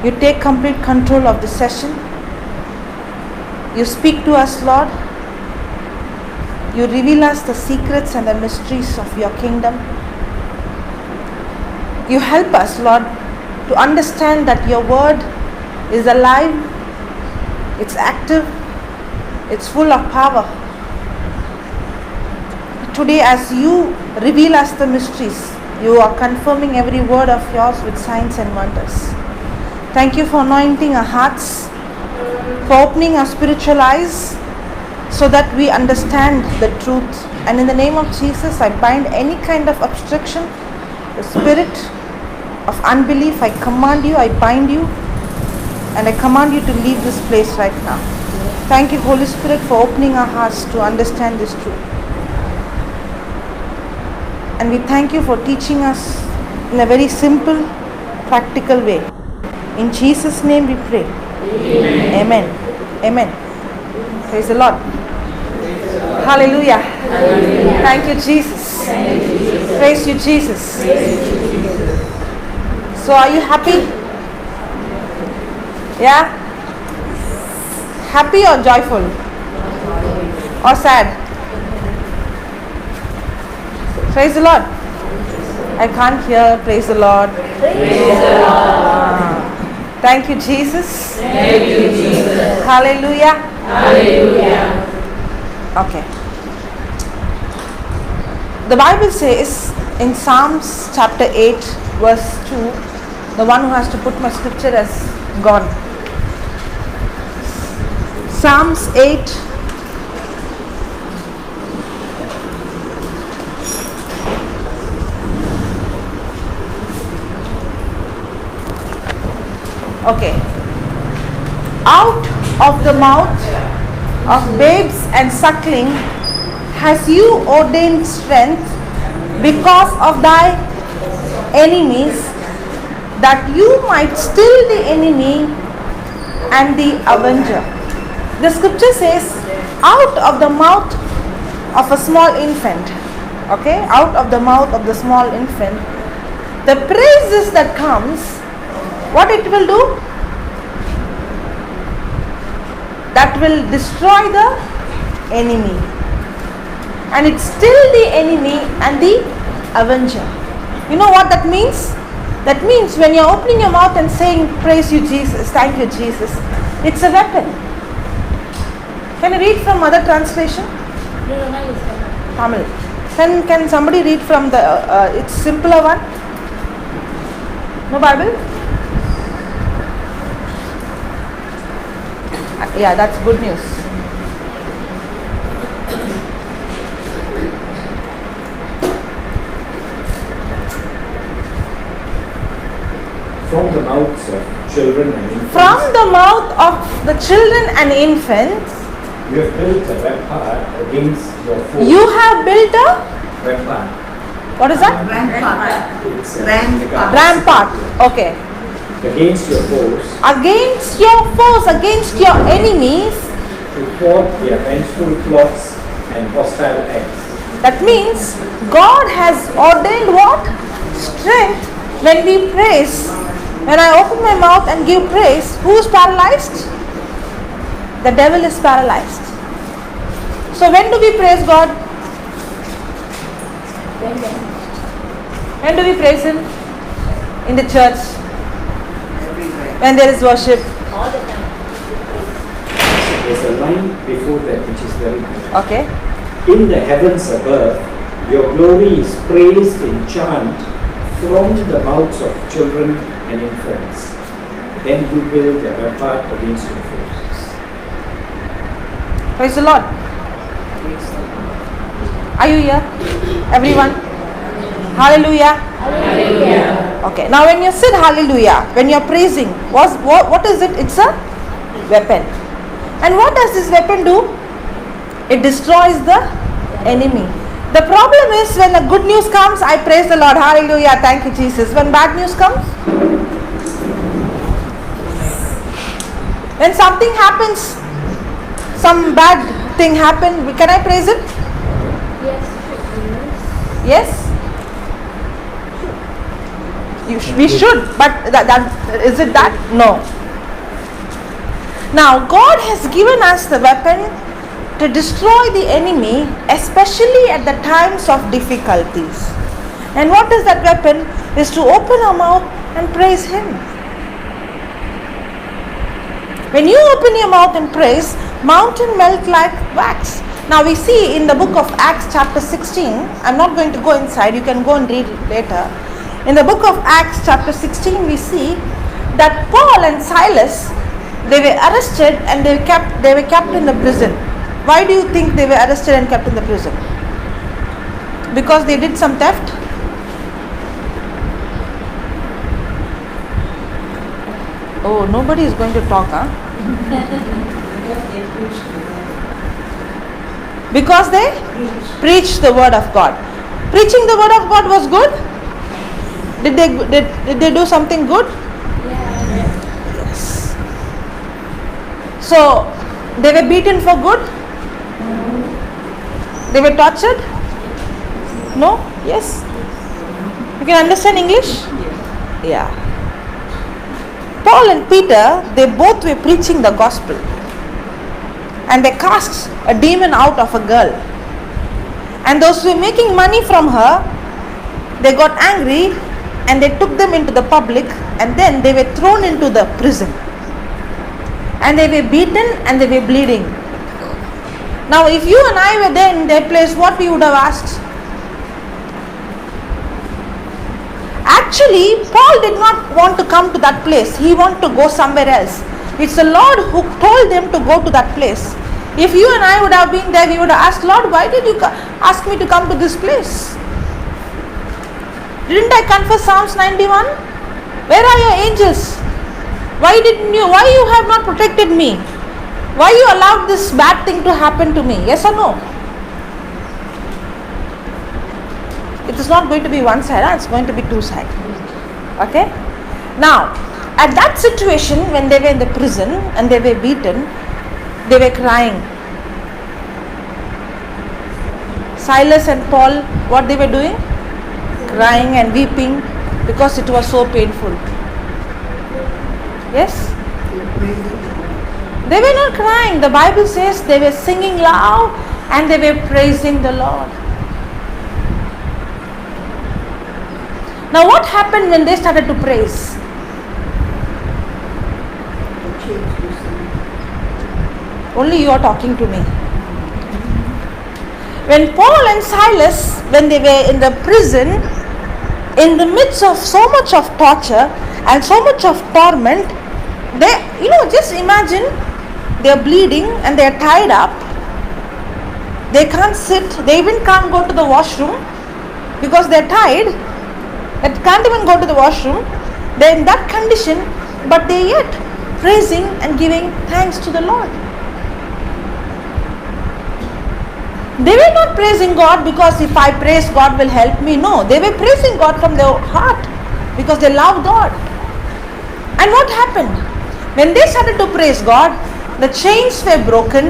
You take complete control of the session. You speak to us, Lord. You reveal us the secrets and the mysteries of your kingdom. You help us, Lord, to understand that your word is alive, it's active, it's full of power. Today, as you reveal us the mysteries, you are confirming every word of yours with signs and wonders. Thank you for anointing our hearts, for opening our spiritual eyes, so that we understand the truth. And in the name of Jesus, I bind any kind of obstruction, the spirit of unbelief. I command you, I bind you, and I command you to leave this place right now. Thank you, Holy Spirit, for opening our hearts to understand this truth. And we thank you for teaching us in a very simple, practical way. In Jesus' name we pray. Amen. Amen. Praise the Lord. Hallelujah. Thank you, Jesus. Praise you, Jesus. So are you happy? Yeah? Happy or joyful? Or sad? Praise the Lord. I can't hear. Praise the Lord. Praise the Lord. Thank you, Jesus. Thank you, Jesus. Hallelujah. Hallelujah. Okay. The Bible says in Psalms chapter 8 verse 2, the one who has to put my scripture has gone. Psalms 8 Okay. Out of the mouth of babes and suckling has you ordained strength because of thy enemies, that you might still the enemy and the avenger. The scripture says, out of the mouth of a small infant, okay, out of the mouth of the small infant, the praises that comes, what it will do? That will destroy the enemy. And it's still the enemy and the avenger. You know what that means? That means when you're opening your mouth and saying, praise you Jesus, thank you Jesus, it's a weapon. Can you read from other translation? Tamil. Can somebody read from the, it's simpler one? No Bible? Yeah, that's good news. From the mouths of children and infants. From the mouth of the children and infants. You have built a rampart against your foes. You have built a Rampart. what is that? It's Rampart. Okay. against your foes. Against your foes, against your enemies. To thwart their vengeful plots and hostile acts. That means God has ordained what? Strength. When we praise, when I open my mouth and give praise, who is paralyzed? The devil is paralyzed. So when do we praise God? When do we praise Him? In the church. When there is worship. All the time. There's a line before that which is very good. Okay. In the heavens above, your glory is praised in chant from the mouths of children and infants. Then you build a rampart against your foes. Praise the Lord. Are you here? Everyone? Hallelujah. Hallelujah. Okay. Now when you said hallelujah, when you're praising, what is it? It's a weapon. And what does this weapon do? It destroys the enemy. The problem is when the good news comes, I praise the Lord. Hallelujah. Thank you, Jesus. When bad news comes, when something happens, some bad thing happened, can I praise it? Yes. Yes? We should, but is it that? No. Now, God has given us the weapon to destroy the enemy, especially at the times of difficulties. And what is that weapon? Is to open our mouth and praise Him. When you open your mouth and praise, mountain melt like wax. Now we see in the book of Acts chapter 16, I'm not going to go inside, you can go and read it later. In the book of Acts chapter 16, we see that Paul and Silas, they were arrested and they were kept in the prison. Why do you think they were arrested and kept in the prison? Because they did some theft? Oh, nobody is going to talk, huh? Because they preached the word of God. Preaching the word of God was good? Did they do something good? Yes. So they were beaten for good? They were tortured? No? Yes? You can understand English? Yeah. Paul and Peter, they both were preaching the gospel. And they cast a demon out of a girl. And those who were making money from her, they got angry and they took them into the public, and then they were thrown into the prison. And they were beaten and they were bleeding. Now if you and I were there in their place, what we would have asked? Actually, Paul did not want to come to that place. He wanted to go somewhere else. It's the Lord who told them to go to that place. If you and I would have been there, we would have asked, Lord, why did you ask me to come to this place? Didn't I confess Psalms 91? Where are your angels? Why you have not protected me? Why you allowed this bad thing to happen to me? Yes or no? It is not going to be one side, it's going to be two sides. Okay? Now, at that situation, when they were in the prison and they were beaten, they were crying. Silas and Paul, what they were doing? Crying and weeping because it was so painful. Yes? They were not crying. The Bible says they were singing loud and they were praising the Lord. Now what happened when they started to praise? Only you are talking to me. When Paul and Silas, when they were in the prison, in the midst of so much of torture and so much of torment, they, just imagine, they are bleeding and they are tied up. They can't sit, they even can't go to the washroom because they are tied. They can't even go to the washroom. They are in that condition, but they yet praising and giving thanks to the Lord. They were not praising God because if I praise God will help me. No, they were praising God from their heart because they love God. And what happened? When they started to praise God, the chains were broken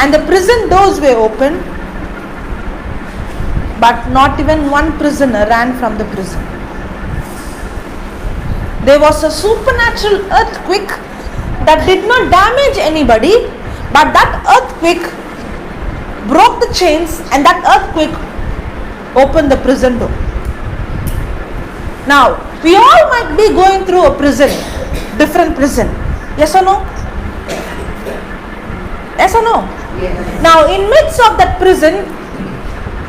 and the prison doors were open, but not even one prisoner ran from the prison. There was a supernatural earthquake that did not damage anybody, but that earthquake broke the chains and that earthquake opened the prison door. Now, we all might be going through a prison, different prison. Yes or no? Yes or no? Yes. Now, in midst of that prison,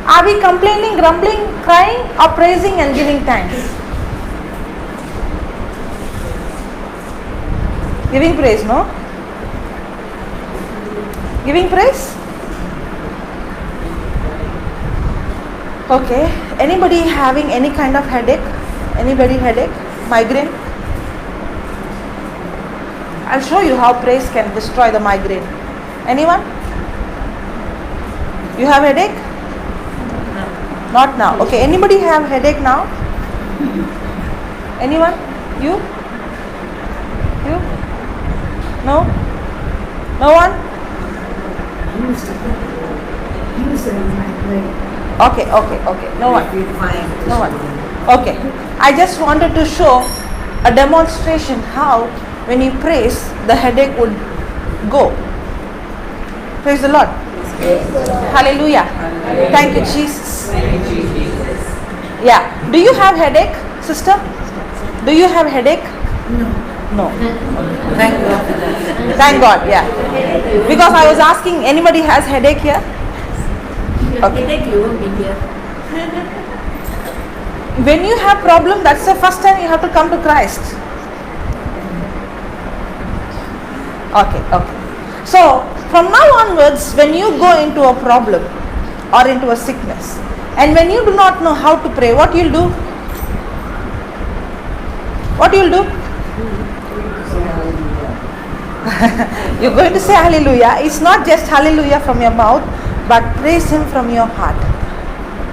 are we complaining, grumbling, crying, or praising and giving thanks? Giving praise, no? Giving praise? Okay. Anybody having any kind of headache? Anybody headache? Migraine? I'll show you how praise can destroy the migraine. Anyone? You have headache? No. Not now. Okay. Anybody have headache now? Anyone? You? You? No? No one? Okay. No one. No one. Okay, I just wanted to show a demonstration how when you praise, the headache would go. Praise the Lord. Hallelujah. Thank you, Jesus. Yeah. Do you have headache, sister? Do you have headache? No. Thank God for that. Thank God, yeah. Because I was asking, anybody has headache here? Headache, you won't be here. When you have problem, that's the first time you have to come to Christ. Okay. So, from now onwards, when you go into a problem or into a sickness, and when you do not know how to pray, what you'll do? What you'll do? You're going to say hallelujah. It's not just hallelujah from your mouth, but praise Him from your heart.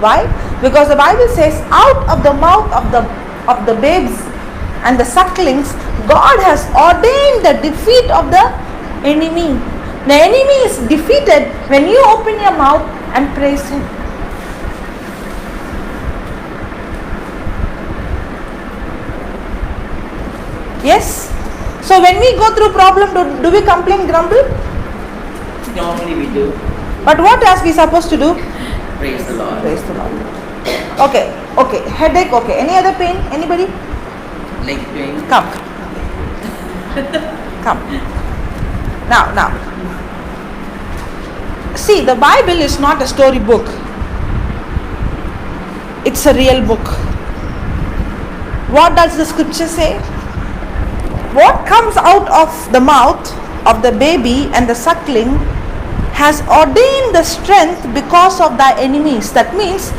Why? Because the Bible says, out of the mouth of the babes and the sucklings, God has ordained the defeat of the enemy. The enemy is defeated when you open your mouth and praise Him. Yes? So when we go through problem, do we complain, grumble? Normally we do. But what else we supposed to do? Praise the Lord. Praise the Lord. Okay. Headache, okay. Any other pain? Anybody? Leg pain. Come. Now. See, the Bible is not a story book. It's a real book. What does the scripture say? What comes out of the mouth of the baby and the suckling has ordained the strength because of thy enemies. That means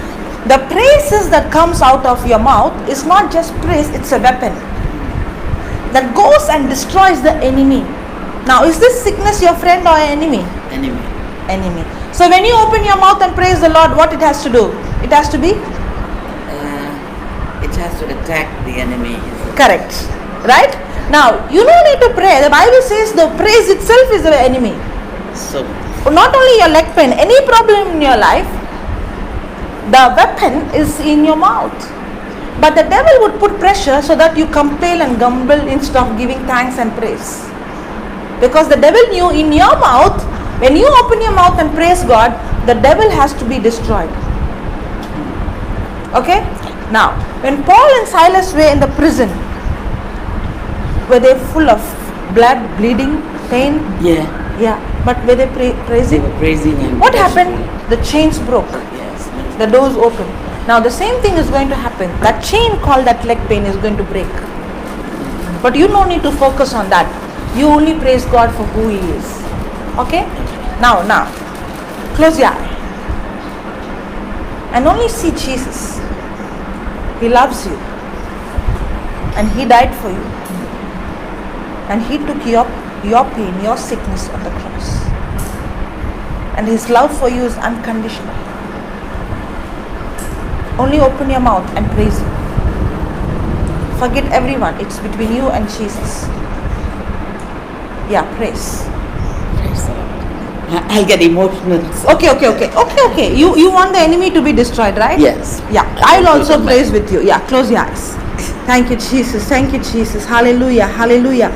the praises that comes out of your mouth is not just praise, it's a weapon that goes and destroys the enemy. Now, is this sickness your friend or enemy? Enemy. So when you open your mouth and praise the Lord, what it has to do? It has to be? It has to attack the enemy. Correct. Right? Now, you don't need to pray. The Bible says the praise itself is the enemy. So, Not only your leg pain, any problem in your life, the weapon is in your mouth. But the devil would put pressure so that you complain and grumble instead of giving thanks and praise. Because the devil knew in your mouth, when you open your mouth and praise God, the devil has to be destroyed. Okay? Now, when Paul and Silas were in the prison, were they full of blood, bleeding, pain? yeah, Yeah. But were they they praising? were praising Him. What happened? The chains broke. Yes. The doors opened. Now the same thing is going to happen. That chain called that leg pain is going to break. But you don't need to focus on that. You only praise God for who He is. Okay? Now, close your eye. And only see Jesus. He loves you. And He died for you. And He took your pain, your sickness on the cross. And His love for you is unconditional. Only open your mouth and praise Him. Forget everyone. It's between you and Jesus. Yeah, praise. Praise the Lord. I'll get emotional. Okay. You want the enemy to be destroyed, right? Yes. Yeah, I'll also praise with you. Yeah, close your eyes. Thank you, Jesus. Thank you, Jesus. Hallelujah. Hallelujah.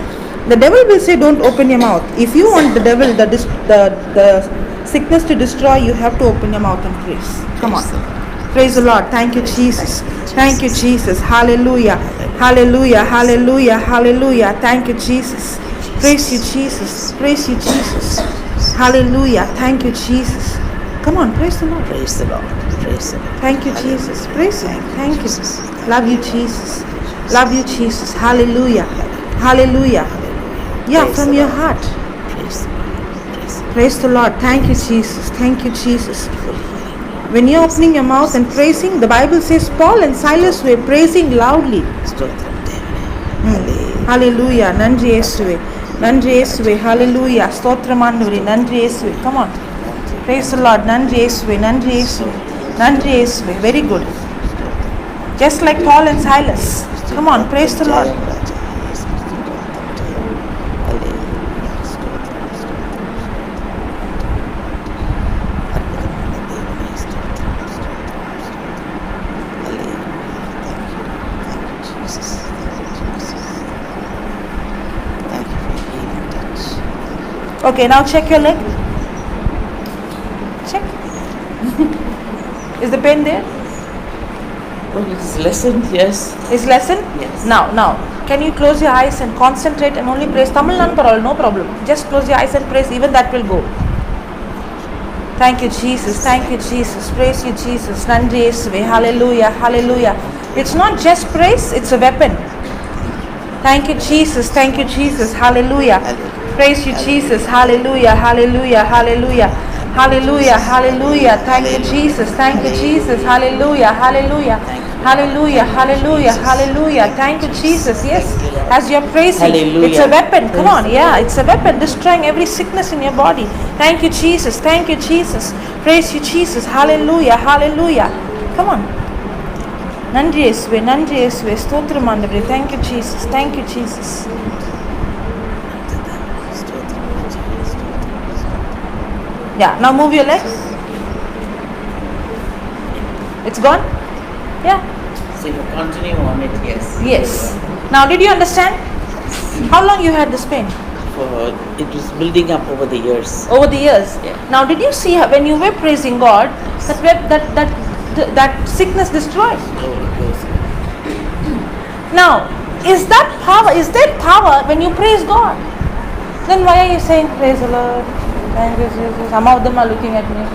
The devil will say, don't open your mouth. If you want the devil, the sickness to destroy, you have to open your mouth and praise. Come on. Praise the Lord. Thank you, Jesus. Thank you, Jesus. Hallelujah. Hallelujah. Hallelujah. Hallelujah. Thank you, Jesus. Praise you, Jesus. Praise you, Jesus. Hallelujah. Thank you, Jesus. Come on, praise the Lord. Praise the Lord. Praise the Lord. Thank you, Jesus. Praise Him. Thank you. Love you, Jesus. Love you, Jesus. Hallelujah. Hallelujah. Yeah, Praise from the your Lord. heart. Praise the Lord. Praise the Lord. Thank you, Jesus. Thank you, Jesus. When you're opening your mouth and praising, the Bible says Paul and Silas were praising loudly. Stotram Devane. Hallelujah. Nandri Yesuve. Nandri Yesuve. Hallelujah. Stotramanduri. Nandri Yesuve. Come on. Praise the Lord. Nandri Yesuve. Nandri Yesuve. Nandri Yesuve. Very good. Just like Paul and Silas. Come on. Praise the Lord. Okay, now check your leg. Check. Is the pain there? Well, it is lessened, yes. Is lessened? Yes. Now, can you close your eyes and concentrate and only praise Tamil Nadu parole, no problem. Just close your eyes and praise, even that will go. Thank you, Jesus. Thank you, Jesus. Praise you, Jesus. Nandri Yesuve. Hallelujah. Hallelujah. It's not just praise, it's a weapon. Thank you, Jesus. Thank you, Jesus. Hallelujah. Praise you, Jesus. Hallelujah. Hallelujah. Hallelujah. Hallelujah. Hallelujah. Thank you, Jesus. Thank you, Jesus. Hallelujah. Hallelujah. Hallelujah. Hallelujah. Hallelujah. Thank you, Jesus. Yes. As you're praising, it's a weapon. Come on. Yeah, it's a weapon destroying every sickness in your body. Thank you, Jesus. Thank you, Jesus. Praise you, Jesus. Hallelujah. Hallelujah. Come on. Nandri Yesuve. Nandri Yesuve. Stotram Andavare. Thank you, Jesus. Thank you, Jesus. Yeah, now move your legs. It's gone? Yeah. So you continue on it, yes. Yes. Now, did you understand? How long you had this pain? It was building up over the years. Over the years. Yeah. Now, did you see how when you were praising God, that sickness destroyed? Oh, it goes. Now, is that power? Is there power when you praise God? Then why are you saying praise the Lord? Thank you, Jesus. Some of them are looking at me.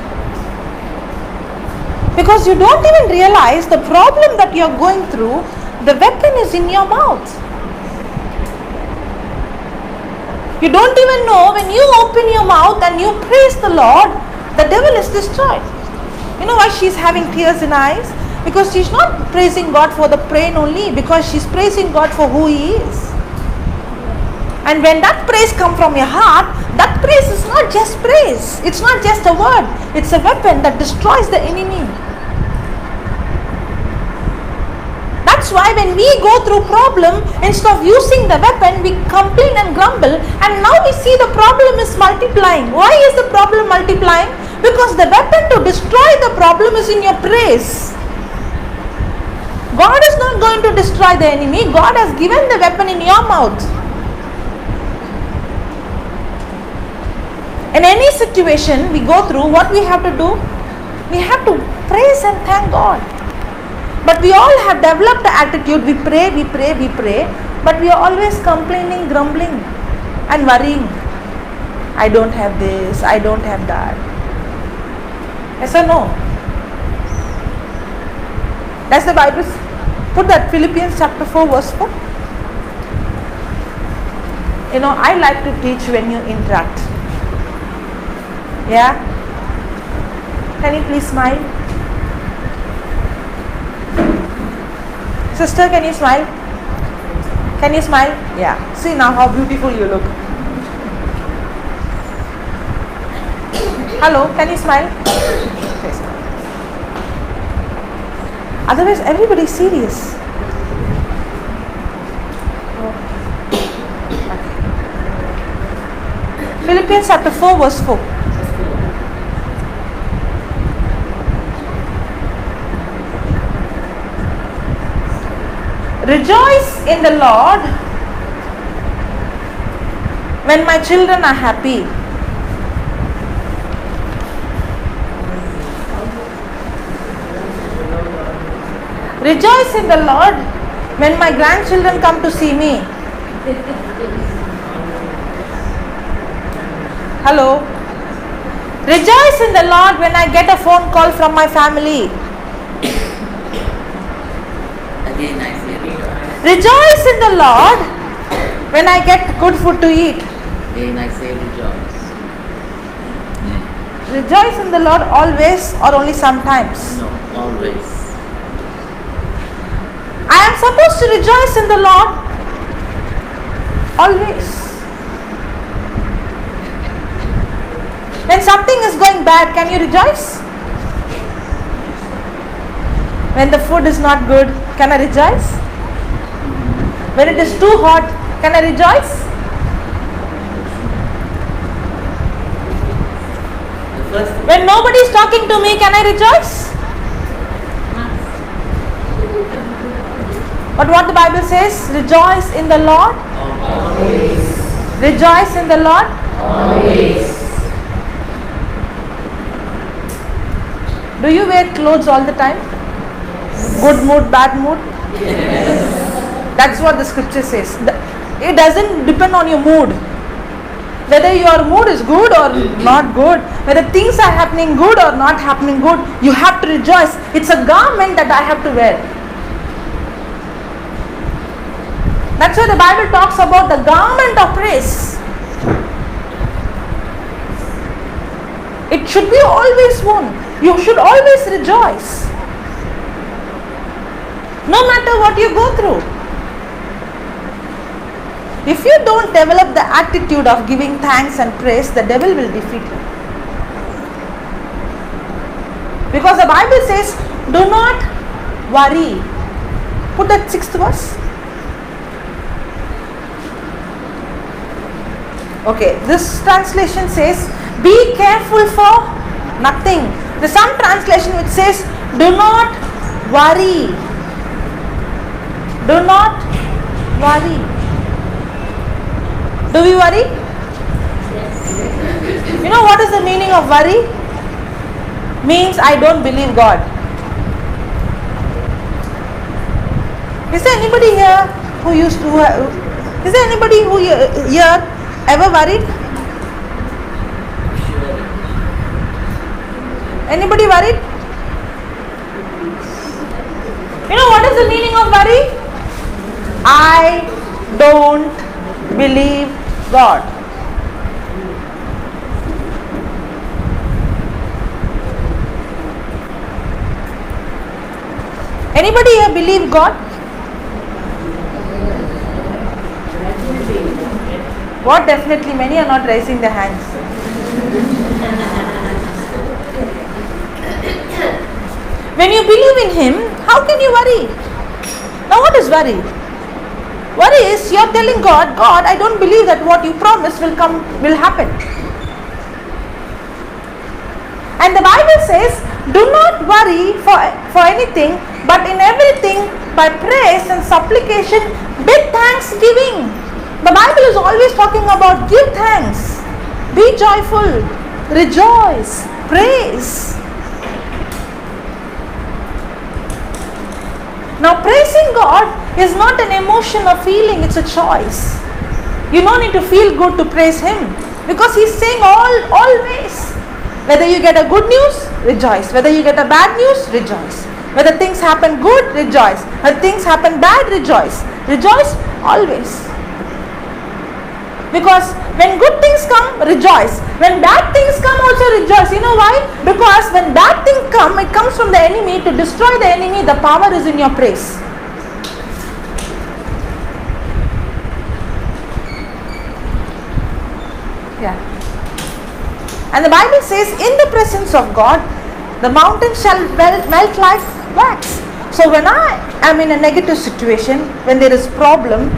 Because you don't even realize the problem that you are going through, the weapon is in your mouth. You don't even know when you open your mouth and you praise the Lord, the devil is destroyed. You know why she's having tears in her eyes? Because she's not praising God for the pain only, because she's praising God for who He is. And when that praise comes from your heart, that praise is not just praise. It's not just a word. It's a weapon that destroys the enemy. That's why when we go through problem, instead of using the weapon, we complain and grumble. And now we see the problem is multiplying. Why is the problem multiplying? Because the weapon to destroy the problem is in your praise. God is not going to destroy the enemy. God has given the weapon in your mouth. In any situation we go through, what we have to do? We have to praise and thank God. But we all have developed the attitude, we pray, but we are always complaining, grumbling and worrying. I don't have this, I don't have that. Yes or no? That's the Bible. Put that Philippians chapter 4 verse 4. You know, I like to teach when you interact. Yeah? Can you please smile? Sister, can you smile? Can you smile? Yeah. See now how beautiful you look. Hello, can you smile? Okay, smile. Otherwise, everybody is serious. Philippians chapter 4 verse 4. Rejoice in the Lord when my children are happy. Rejoice in the Lord when my grandchildren come to see me. Hello. Rejoice in the Lord when I get a phone call from my family. Again, I say rejoice. Rejoice in the Lord when I get good food to eat. Again, I say rejoice. Rejoice in the Lord always or only sometimes? No, always. I am supposed to rejoice in the Lord always. When something is going bad, can you rejoice? When the food is not good, can I rejoice? When it is too hot, can I rejoice? The first When nobody is talking to me, can I rejoice? But what the Bible says, rejoice in the Lord. always. Rejoice in the Lord Always. Do you wear clothes all the time? Good mood, bad mood? That's what the scripture says. It doesn't depend on your mood. Whether your mood is good or not good, whether things are happening good or not happening good, you have to rejoice. It's a garment that I have to wear. That's why the Bible talks about the garment of praise. It should be always worn. You should always rejoice. No matter what you go through. If you don't develop the attitude of giving thanks and praise, the devil will defeat you. Because the Bible says, do not worry. Put that 6th verse. Okay, this translation says, be careful for nothing. There's some translation which says, do not worry. Do not worry. Do we worry? You know what is the meaning of worry? Means I don't believe God. Is there anybody here who used to? Is there anybody who here ever worried? Anybody worried? You know what is the meaning of worry? I don't believe God. Anybody here believe God? What definitely? Many are not raising their hands. When you believe in Him, how can you worry? Now what is worry? Worry is you're telling God, God, I don't believe that what you promised will happen. And the Bible says, do not worry for anything, but in everything by praise and supplication with thanksgiving. The Bible is always talking about give thanks, be joyful, rejoice, praise. Now praising God is not an emotion or feeling, it's a choice. You don't need to feel good to praise Him, because He's saying always. Whether you get a good news, rejoice. Whether you get a bad news, rejoice. Whether things happen good, rejoice. Whether things happen bad, rejoice. Rejoice always. Because when good things come, rejoice. When bad things come, also rejoice. You know why? Because when bad things come, it comes from the enemy. To destroy the enemy, the power is in your praise. Yeah. And the Bible says, in the presence of God, the mountain shall melt like wax. So when I am in a negative situation, when there is problem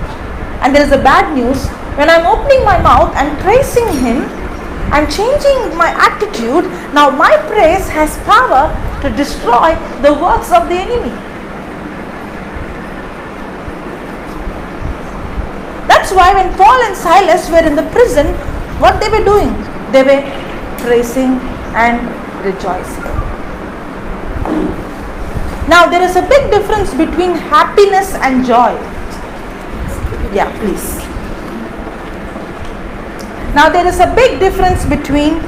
and there is a bad news, when I am opening my mouth and praising Him and changing my attitude, now my praise has power to destroy the works of the enemy. That's why when Paul and Silas were in the prison, what they were doing? They were praising and rejoicing. Now there is a big difference between happiness and joy. Yeah, please. Now there is a big difference between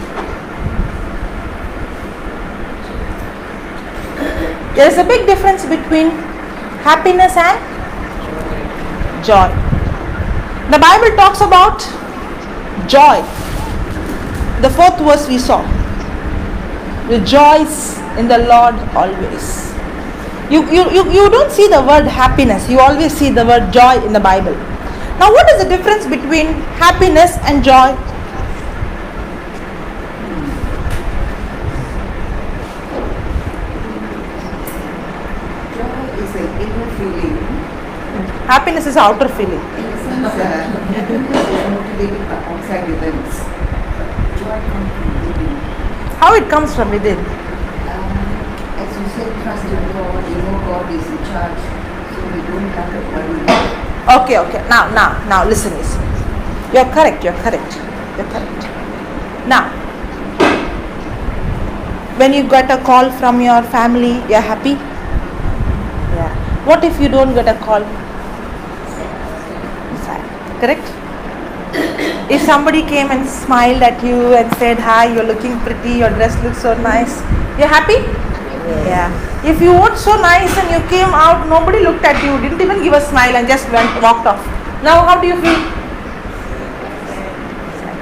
happiness and joy. The Bible talks about joy. The 4th verse we saw. Rejoice in the Lord always. You don't see the word happiness. You always see the word joy in the Bible. Now what is the difference between happiness and joy? Joy is an inner feeling. Happiness is outer feeling. In the sense that motivated by outside events. Joy comes from within. How it comes from within? As you said, trust in God, you know God is in charge, so we don't have to worry. Okay. Now listen. You're correct. You're correct. Now, when you get a call from your family, you're happy? Yeah. What if you don't get a call? Sad. Correct? If somebody came and smiled at you and said, hi, you're looking pretty, your dress looks so nice, you're happy? Yeah. If you were so nice and you came out, nobody looked at you, didn't even give a smile and just walked off. Now how do you feel?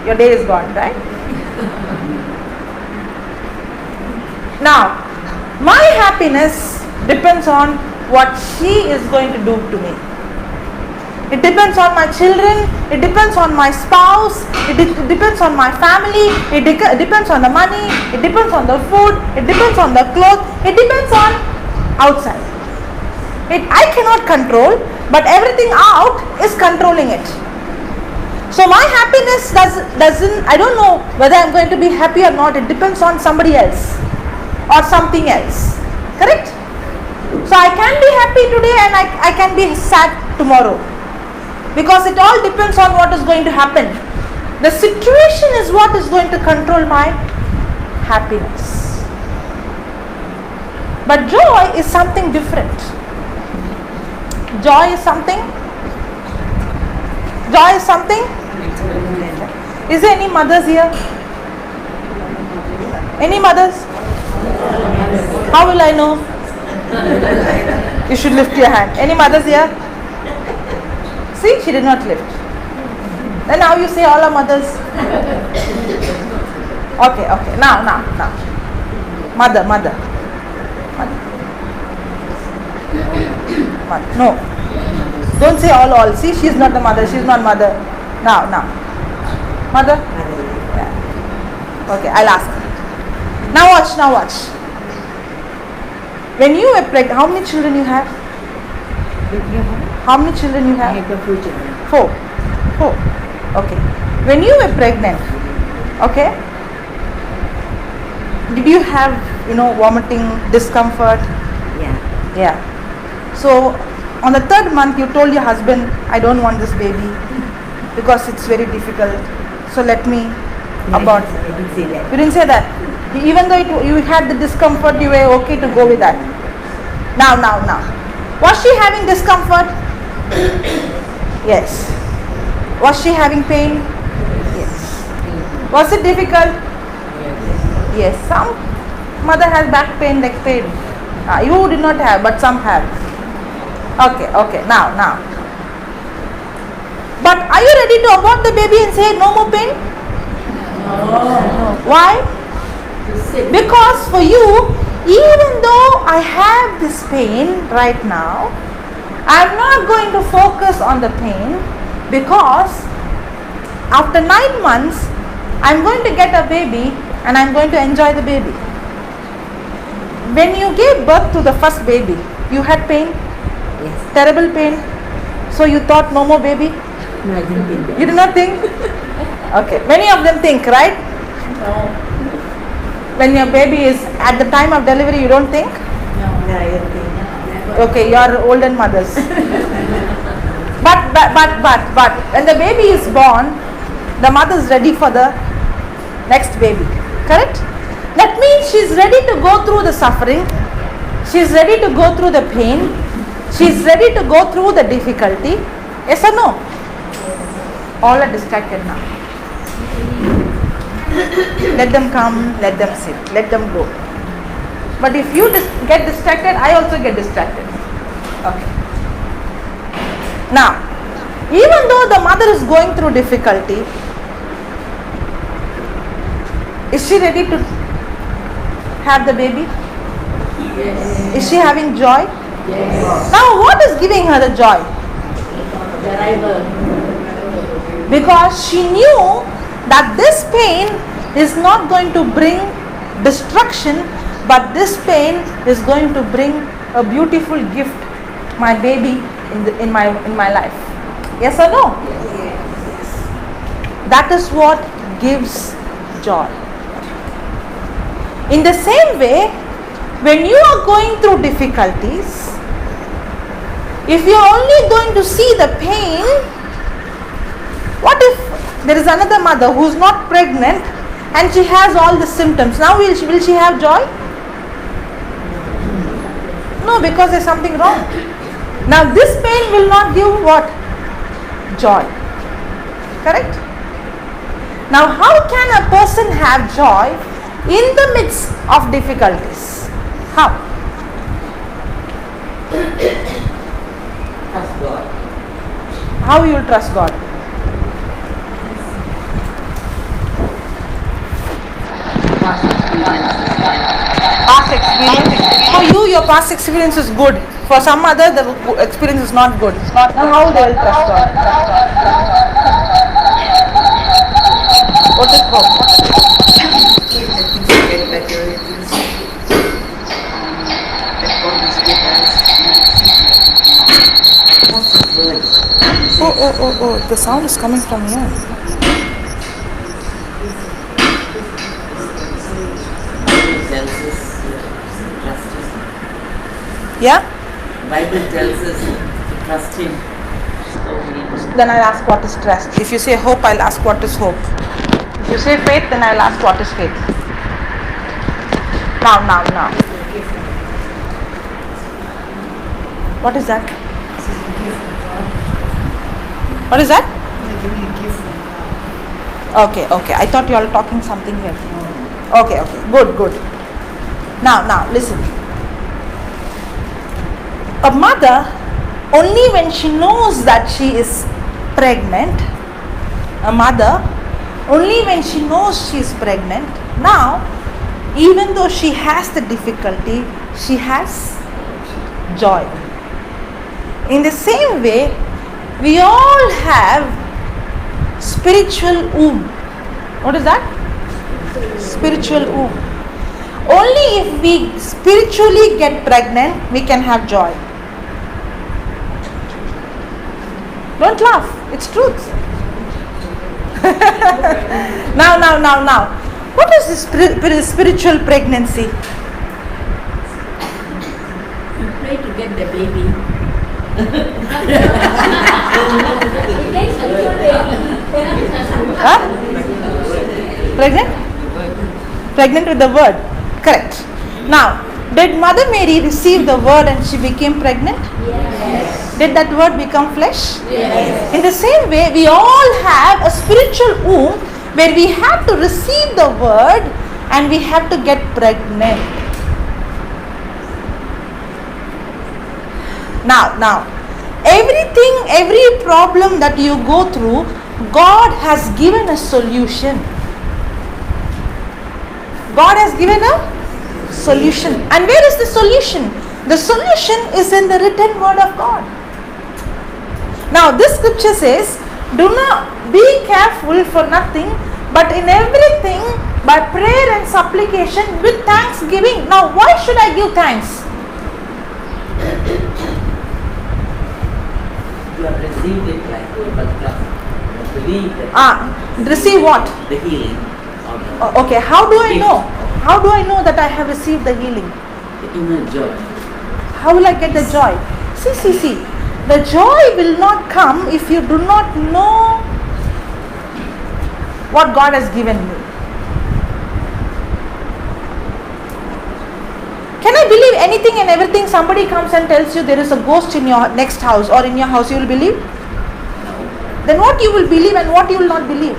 Your day is gone, right? Now, my happiness depends on what she is going to do to me. It depends on my children, it depends on my spouse, it depends on my family, it depends on the money, it depends on the food, it depends on the clothes, it depends on outside. I cannot control, but everything out is controlling it. So my happiness doesn't, I don't know whether I'm going to be happy or not, it depends on somebody else or something else. Correct? So I can be happy today and I can be sad tomorrow. Because it all depends on what is going to happen. The situation is what is going to control my happiness. But joy is something different. Joy is something? Joy is something? Is there any mothers here? Any mothers? How will I know? You should lift your hand. Any mothers here? See, she did not lift. Then now you say all are mothers. Okay. Now. Mother. No. Don't say all. See, she is not the mother. She is not mother. Now. Mother? Yeah. Okay, I'll ask. Now watch. When you were pregnant, how many children you have? How many children you have? I have 4 children. Four. Okay. When you were pregnant, okay, did you have, vomiting, discomfort? Yeah. So, on the 3rd month, you told your husband, I don't want this baby because it's very difficult. So, let me abort. I didn't say that. You didn't say that. Even though you had the discomfort, you were okay to go with that. Now. Was she having discomfort? Yes. Was she having pain? Yes. Was it difficult? Yes. Some mother has back pain, neck pain. You did not have, but some have. Okay. Now. But are you ready to abort the baby and say no more pain? No. Why? Because for you, even though I have this pain right now, I'm not going to focus on the pain, because after 9 months, I'm going to get a baby and I'm going to enjoy the baby. When you gave birth to the first baby, you had pain? Yes. Terrible pain. So you thought no more baby? No, I didn't think that. You did not think? Okay. Many of them think, right? No. When your baby is at the time of delivery, you don't think? No, I don't think. Okay, you are older mothers. But when the baby is born, the mother is ready for the next baby. Correct? That means she is ready to go through the suffering. She is ready to go through the pain. She is ready to go through the difficulty. Yes or no? All are distracted now. Let them come, let them sit, let them go. But if you get distracted, I also get distracted. Okay. Now, even though the mother is going through difficulty, is she ready to have the baby? Yes. Is she having joy? Yes. Now, what is giving her the joy? The rival. Because she knew that this pain is not going to bring destruction, but this pain is going to bring a beautiful gift, my baby in my life. Yes or no? Yes. That is what gives joy. In the same way, when you are going through difficulties, if you are only going to see the pain, what if there is another mother who is not pregnant and she has all the symptoms. Now will she have joy? No, because there is something wrong. Now this pain will not give what? Joy. Correct? Now how can a person have joy in the midst of difficulties? How? Trust God. How you will trust God? Past experience. For you, your past experience is good. For some other, the experience is not good. Now how they will trust God? What is hope? Get better things. That God is with us. What's His word? Oh, the sound is coming from here. Bible tells us to trust Him. Yeah? Bible tells us to trust Him. Then I'll ask what is trust. If you say hope, I'll ask what is hope. If you say faith, then I'll ask what is faith. Now. What is that? What is that? Okay. I thought you all were talking something here. Okay. Good. Now, listen. A mother, only when she knows that she is pregnant, now, even though she has the difficulty, she has joy. In the same way, we all have spiritual womb. What is that? Spiritual womb. Only if we spiritually get pregnant, we can have joy. Don't laugh, it's truth. Now. What is this spiritual pregnancy? You pray to get the baby. Huh? Pregnant with the word. Correct. Now, did Mother Mary receive the word and she became pregnant? Yes. Did that word become flesh? Yes. In the same way, we all have a spiritual womb where we have to receive the word and we have to get pregnant. Now, every problem that you go through, God has given a solution. God has given a solution. And where is the solution? The solution is in the written word of God. Now, this scripture says, do not be careful for nothing, but in everything by prayer and supplication with thanksgiving. Now, why should I give thanks? You have received it like first class. You believe that Receive what? the healing of the Okay, how do I know? How do I know that I have received the healing? inner joy. How will I get the joy? See. The joy will not come if you do not know what God has given you. Can I believe anything and everything somebody comes and tells you there is a ghost in your next house or in your house, you will believe? Then what you will believe and what you will not believe?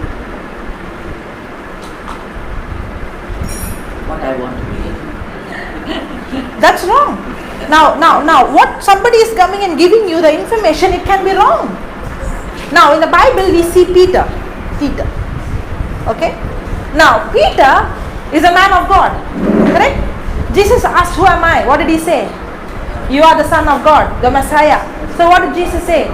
What I want to believe. That's wrong. Now, what somebody is coming and giving you the information, it can be wrong. Now, in the Bible, we see Peter. Okay? Now, Peter is a man of God. Correct? Jesus asked, who am I? What did he say? You are the Son of God, the Messiah. So, what did Jesus say?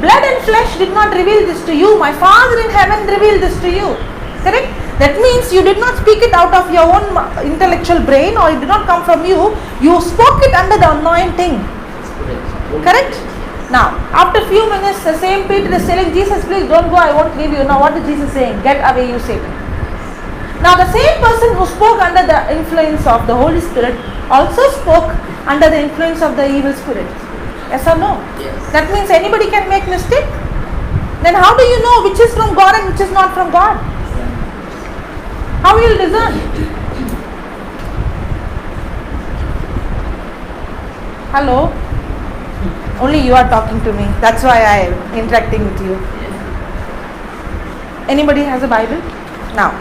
Blood and flesh did not reveal this to you. My Father in heaven revealed this to you. Correct? That means you did not speak it out of your own intellectual brain, or it did not come from you. You spoke it under the anointing. Correct? Now, after a few minutes, the same Peter is telling Jesus, please don't go, I won't leave you. Now, what is Jesus saying? Get away, you Satan. Now, the same person who spoke under the influence of the Holy Spirit also spoke under the influence of the evil spirit. Yes or no? Yes. That means anybody can make mistake? Then how do you know which is from God and which is not from God? How will you discern? Hello? Only you are talking to me. That's why I am interacting with you. Anybody has a Bible? Now,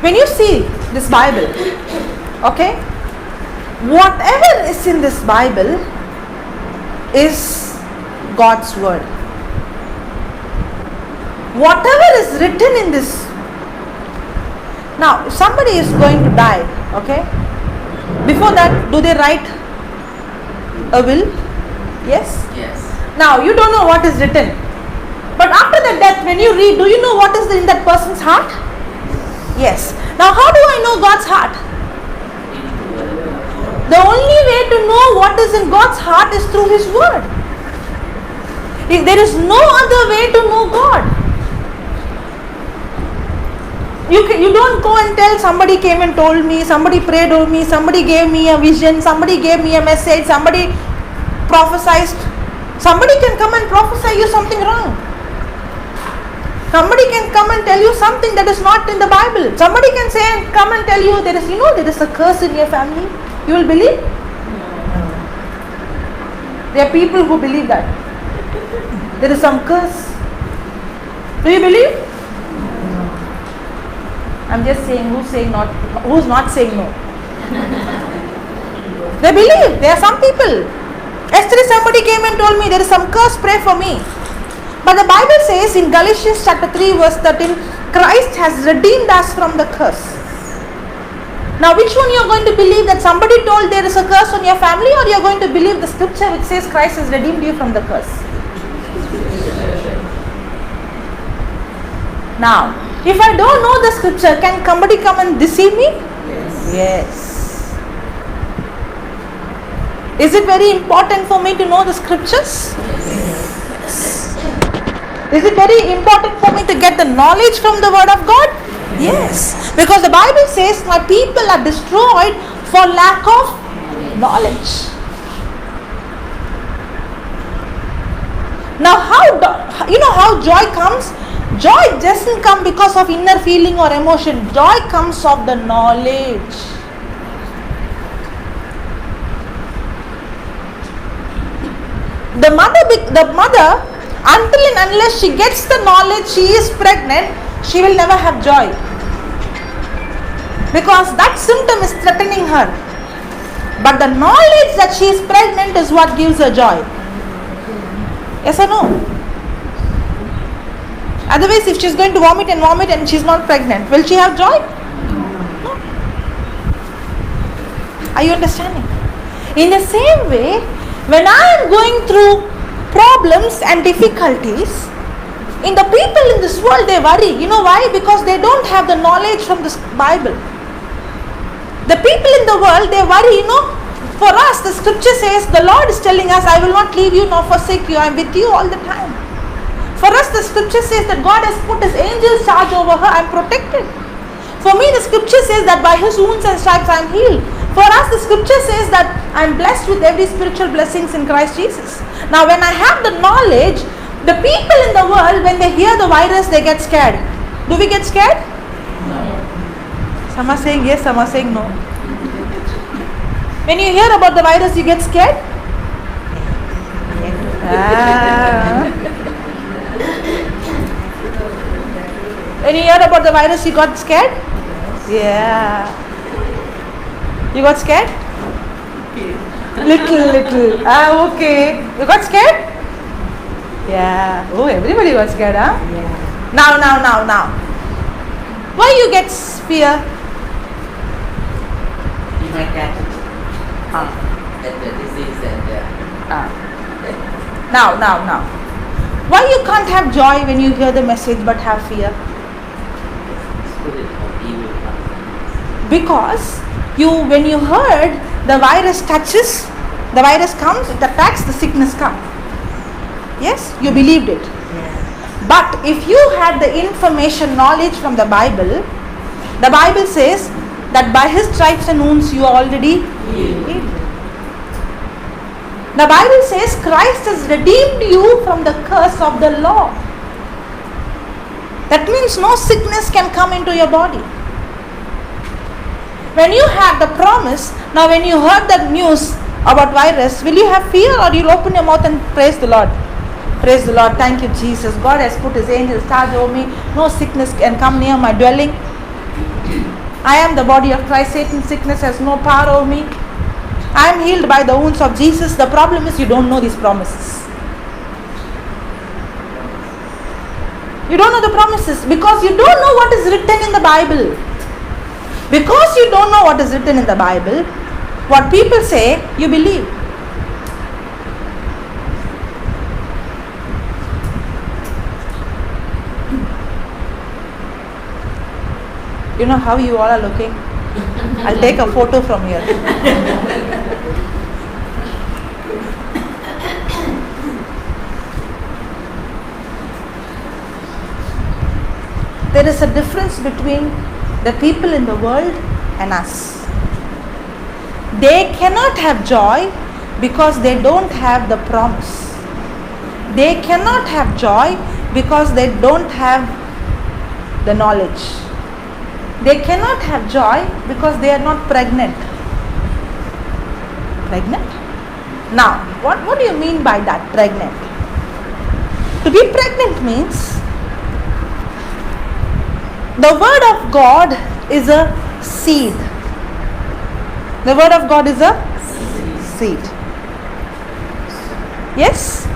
when you see this Bible, okay, whatever is in this Bible is God's word. Whatever is written in this. Now, if somebody is going to die, okay, before that, do they write a will? Yes? Yes. Now, you don't know what is written. But after the death, when you read, do you know what is in that person's heart? Yes. Now, how do I know God's heart? The only way to know what is in God's heart is through His word. If there is no other way to know God. You don't go and tell somebody came and told me, somebody prayed over me, somebody gave me a vision, somebody gave me a message, somebody prophesied. Somebody can come and prophesy you something wrong. Somebody can come and tell you something that is not in the Bible. Somebody can say and come and tell you there is a curse in your family. You will believe? There are people who believe that. There is some curse. Do you believe? I'm just saying who's not saying no. They believe. There are some people. Yesterday somebody came and told me there is some curse, pray for me. But the Bible says in Galatians chapter 3 verse 13, Christ has redeemed us from the curse. Now which one you are going to believe, that somebody told there is a curse on your family, or you are going to believe the scripture which says Christ has redeemed you from the curse? Now, if I don't know the scripture, can somebody come and deceive me? Yes. Is it very important for me to know the scriptures? Yes. Is it very important for me to get the knowledge from the word of God? Yes. Because the Bible says my people are destroyed for lack of knowledge. Now you know how joy comes? Joy doesn't come because of inner feeling or emotion. Joy comes of the knowledge. The mother, until and unless she gets the knowledge she is pregnant, she will never have joy. Because that symptom is threatening her. But the knowledge that she is pregnant is what gives her joy. Yes or no? Otherwise, if she is going to vomit and she is not pregnant, will she have joy? No. Are you understanding? In the same way, when I am going through problems and difficulties, in the people in this world they worry. You know why? Because they don't have the knowledge from this Bible. The people in the world, they worry, for us the scripture says, the Lord is telling us, I will not leave you nor forsake you, I am with you all the time. For us the scripture says that God has put His angels charge over her, I am protected. For me the scripture says that by His wounds and stripes I am healed. For us the scripture says that I am blessed with every spiritual blessings in Christ Jesus. Now when I have the knowledge, the people in the world, when they hear the virus, they get scared. Do we get scared? No. Some are saying yes, some are saying no. When you hear about the virus, you get scared? When you hear about the virus, you got scared? Yeah. You got scared? Little. Okay. You got scared? Yeah. Oh, everybody got scared, huh? Yeah. Now. Why you get fear? You might catch it. That the disease and Now. Why you can't have joy when you hear the message but have fear? spirit of evil comes. Because when you heard the virus touches, the virus comes, it attacks, the sickness comes. Yes, you believed it. Yeah. But if you had the information, knowledge from the Bible says that by His stripes and wounds you are already healed. The Bible says Christ has redeemed you from the curse of the law. That means no sickness can come into your body. When you had the promise, now when you heard the news about virus, will you have fear or you'll open your mouth and praise the Lord? Praise the Lord. Thank you, Jesus. God has put His angels charge over me. No sickness can come near my dwelling. I am the body of Christ. Satan's sickness has no power over me. I am healed by the wounds of Jesus. The problem is you don't know these promises. You don't know the promises because you don't know what is written in the Bible. Because you don't know what is written in the Bible, what people say, you believe. You know how you all are looking? I'll take a photo from here. There is a difference between the people in the world and us. They cannot have joy because they don't have the promise. They cannot have joy because they don't have the knowledge. They cannot have joy because they are not pregnant. Pregnant? Now, what do you mean by that, pregnant? To be pregnant means the word of God is a seed. The word of God is a seed. Yes?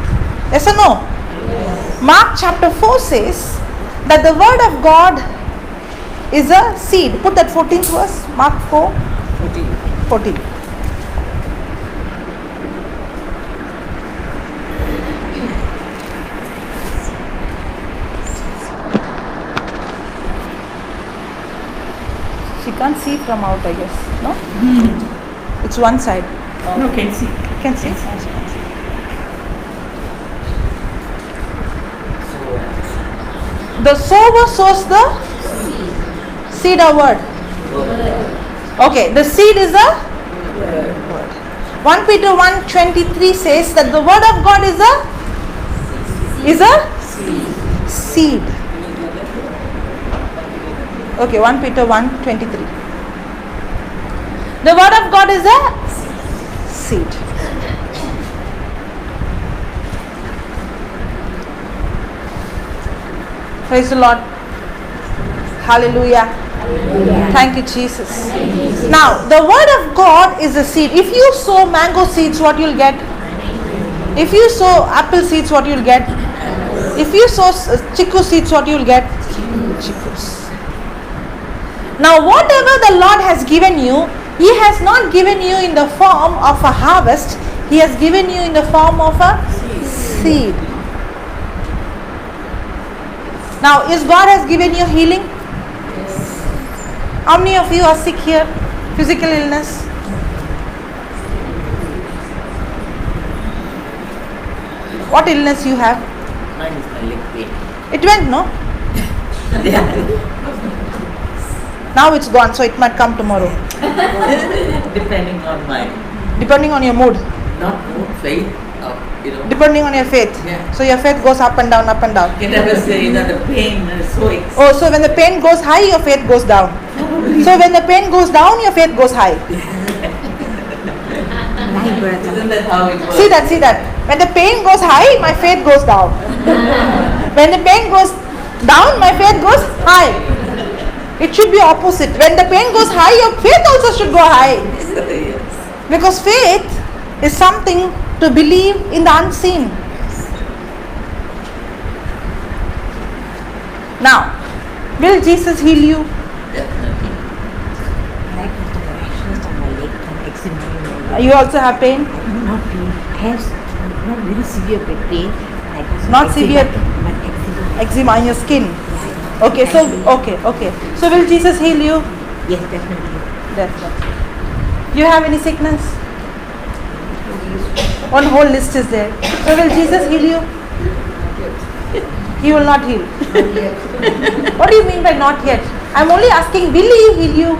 Yes or no? Yes. Mark chapter 4 says that the word of God is a seed. Put that 14th verse. Mark 4. 14. She can't see from out, I guess. No? It's one side. No, can see. Can see? The sower sows the seed or word? Okay, the seed is a word. 1 Peter 1:23 says that the word of God is a seed. Okay, 1 Peter 1:23. The word of God is a seed. Praise the Lord. Hallelujah. Thank you, Jesus. Now, the word of God is a seed. If you sow mango seeds, what you'll get? If you sow apple seeds, what you'll get? If you sow chiku seeds, what you'll get? Chikus. Now, whatever the Lord has given you, He has not given you in the form of a harvest. He has given you in the form of a seed. Now, is God has given you healing? Yes. How many of you are sick here? Physical illness? What illness you have? Mine is my leg pain. It went, no? Now it's gone, so it might come tomorrow. Depending on your mood. not mood, faith, Depending on your faith. Yeah. So your faith goes up and down, up and down. You never say that the pain is so Oh, so when the pain goes high, your faith goes down. So when the pain goes down, your faith goes high. Isn't that how it works? See that. When the pain goes high, my faith goes down. When the pain goes down, my faith goes high. It should be opposite. When the pain goes high, your faith also should go high. Yes. Because faith is something to believe in the unseen. Now, will Jesus heal you? Definitely. You also have pain? Not pain. I have not very severe pain. Not severe But eczema. eczema in your skin. Okay, so okay. So will Jesus heal you? Yes, definitely. Definitely. You have any sickness? One whole list is there. So will Jesus heal you? He will not heal. What do you mean by not yet? I'm only asking, will He heal you?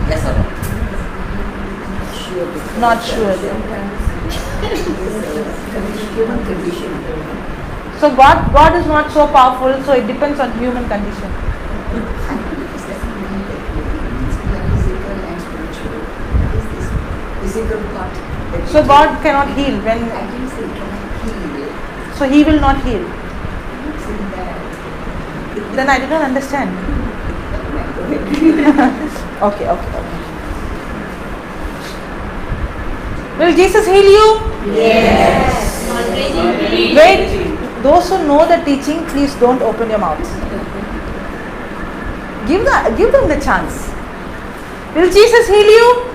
Yes or no? Not sure. Human condition. So God is not so powerful, so it depends on human condition. Actually, this doesn't mean that we are physical and spiritual. What is this physical part? that So we God cannot heal do? when, I didn't say cannot heal. so He will not heal. I'm not saying that. Then I did not understand. Okay. Will Jesus heal you? Wait. Those who know the teaching, please don't open your mouths. Give them the chance. Will Jesus heal you?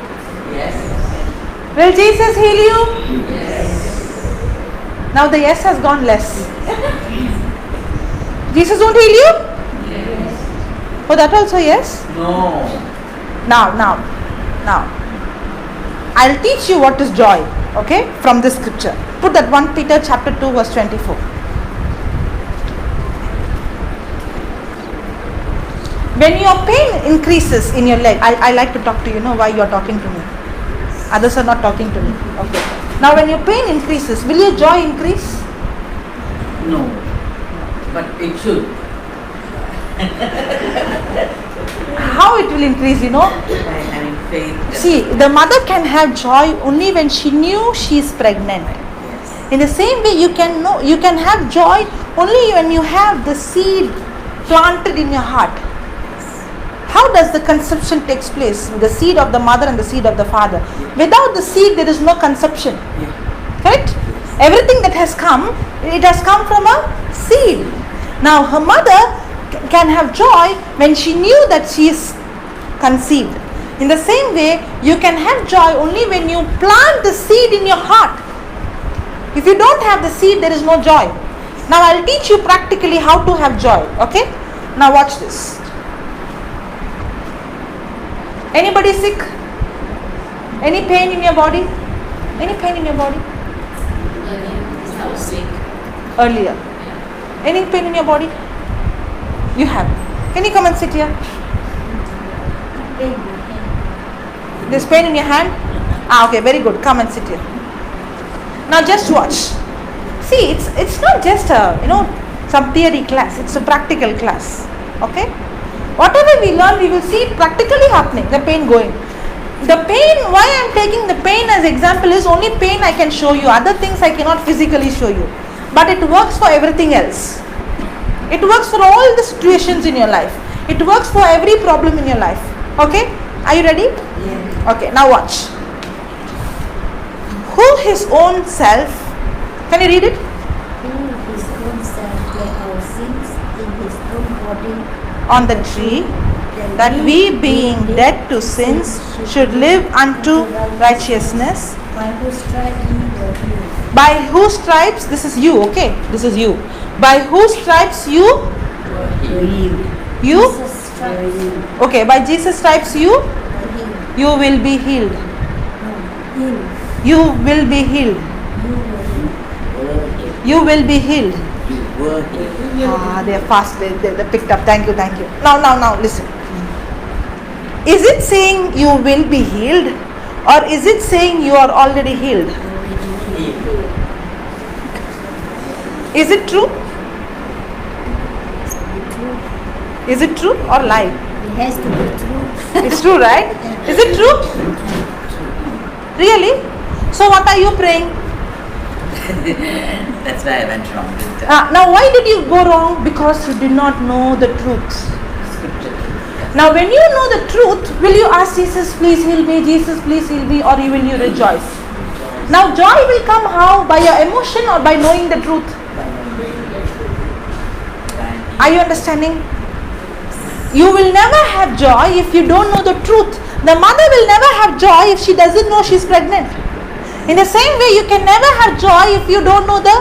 Yes. Will Jesus heal you? Yes. Now the yes has gone less. Jesus won't heal you? Oh, that also yes? No. Now. I'll teach you what is joy, okay, from this scripture. Put that 1 Peter chapter 2 verse 24. When your pain increases in your leg, I like to talk to you, know why you are talking to me. Others are not talking to me. Okay. Now when your pain increases, will your joy increase? No. But it should. How it will increase, you know? By having faith. See, the mother can have joy only when she knew she is pregnant. Yes. In the same way, you can have joy only when you have the seed planted in your heart. How does the conception takes place? The seed of the mother and the seed of the father. Without the seed, there is no conception. Correct? Everything that has come, it has come from a seed. Now, her mother can have joy when she knew that she is conceived. In the same way, you can have joy only when you plant the seed in your heart. If you don't have the seed, there is no joy. Now, I'll teach you practically how to have joy. Okay? Now, watch this. Anybody sick? Any pain in your body? Any pain in your body? Earlier. Any pain in your body? You have. Can you come and sit here? There's pain in your hand? Okay, very good. Come and sit here. Now just watch. See, it's not just a, some theory class. It's a practical class. Okay? Whatever we learn, we will see it practically happening. The pain going. The pain, why I am taking the pain as example is only pain I can show you. Other things I cannot physically show you. But it works for everything else. It works for all the situations in your life. It works for every problem in your life. Okay? Are you ready? Yeah. Okay, now watch. Who his own self, can you read it? Who his own self bare our sins in his own body On the tree, that we being dead to sins should live unto righteousness. by whose stripes ye were healed. By whose stripes, this is you, okay? This is you. By whose stripes you? You? Jesus stripes Okay, by Jesus stripes you? were healed. You will be healed. No, healed. You will be healed. You were healed. You will be healed. Working. They are fast. They picked up. Thank you. Now, listen. Is it saying you will be healed, or is it saying you are already healed? Is it true? Is it true or lie? It has to be true. It's true, right? Is it true? Really? So what are you praying? That's why I went wrong with that. Now why did you go wrong? Because you did not know the truth. Scripture. Now when you know the truth, will you ask Jesus, please heal me, Jesus, please heal me, or will you rejoice? Now joy will come how? By your emotion or by knowing the truth? Are you understanding? You will never have joy if you don't know the truth. The mother will never have joy if she doesn't know she's pregnant. In the same way, you can never have joy if you don't know the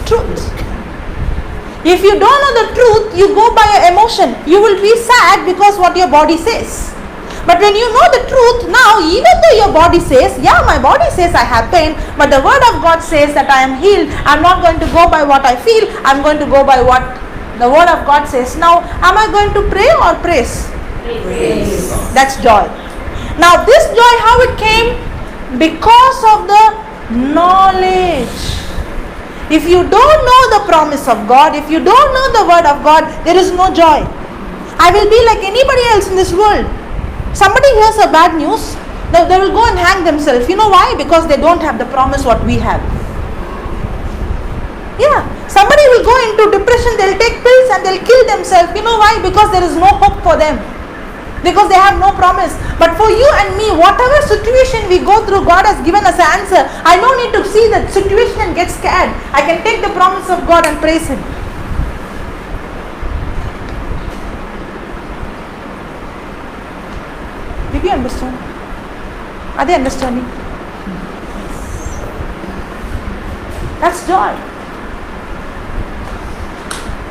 truth. If you don't know the truth, you go by your emotion. You will be sad because what your body says. But when you know the truth, now even though your body says, yeah, my body says I have pain, but the word of God says that I am healed, I'm not going to go by what I feel, I'm going to go by what the word of God says. Now, am I going to pray or praise? Praise. That's joy. Now, this joy, how it came? Because of the Knowledge. If you don't know the promise of God, if you don't know the word of God, there is no joy. I will be like anybody else in this world. Somebody hears a bad news, they will go and hang themselves. You know why? Because they don't have the promise what we have. Yeah. Somebody will go into depression, they'll take pills and they'll kill themselves. You know why? Because there is no hope for them. Because they have no promise. But for you and me, whatever situation we go through, God has given us an answer. I don't need to see the situation and get scared. I can take the promise of God and praise Him. Did you understand? Are they understanding? That's joy.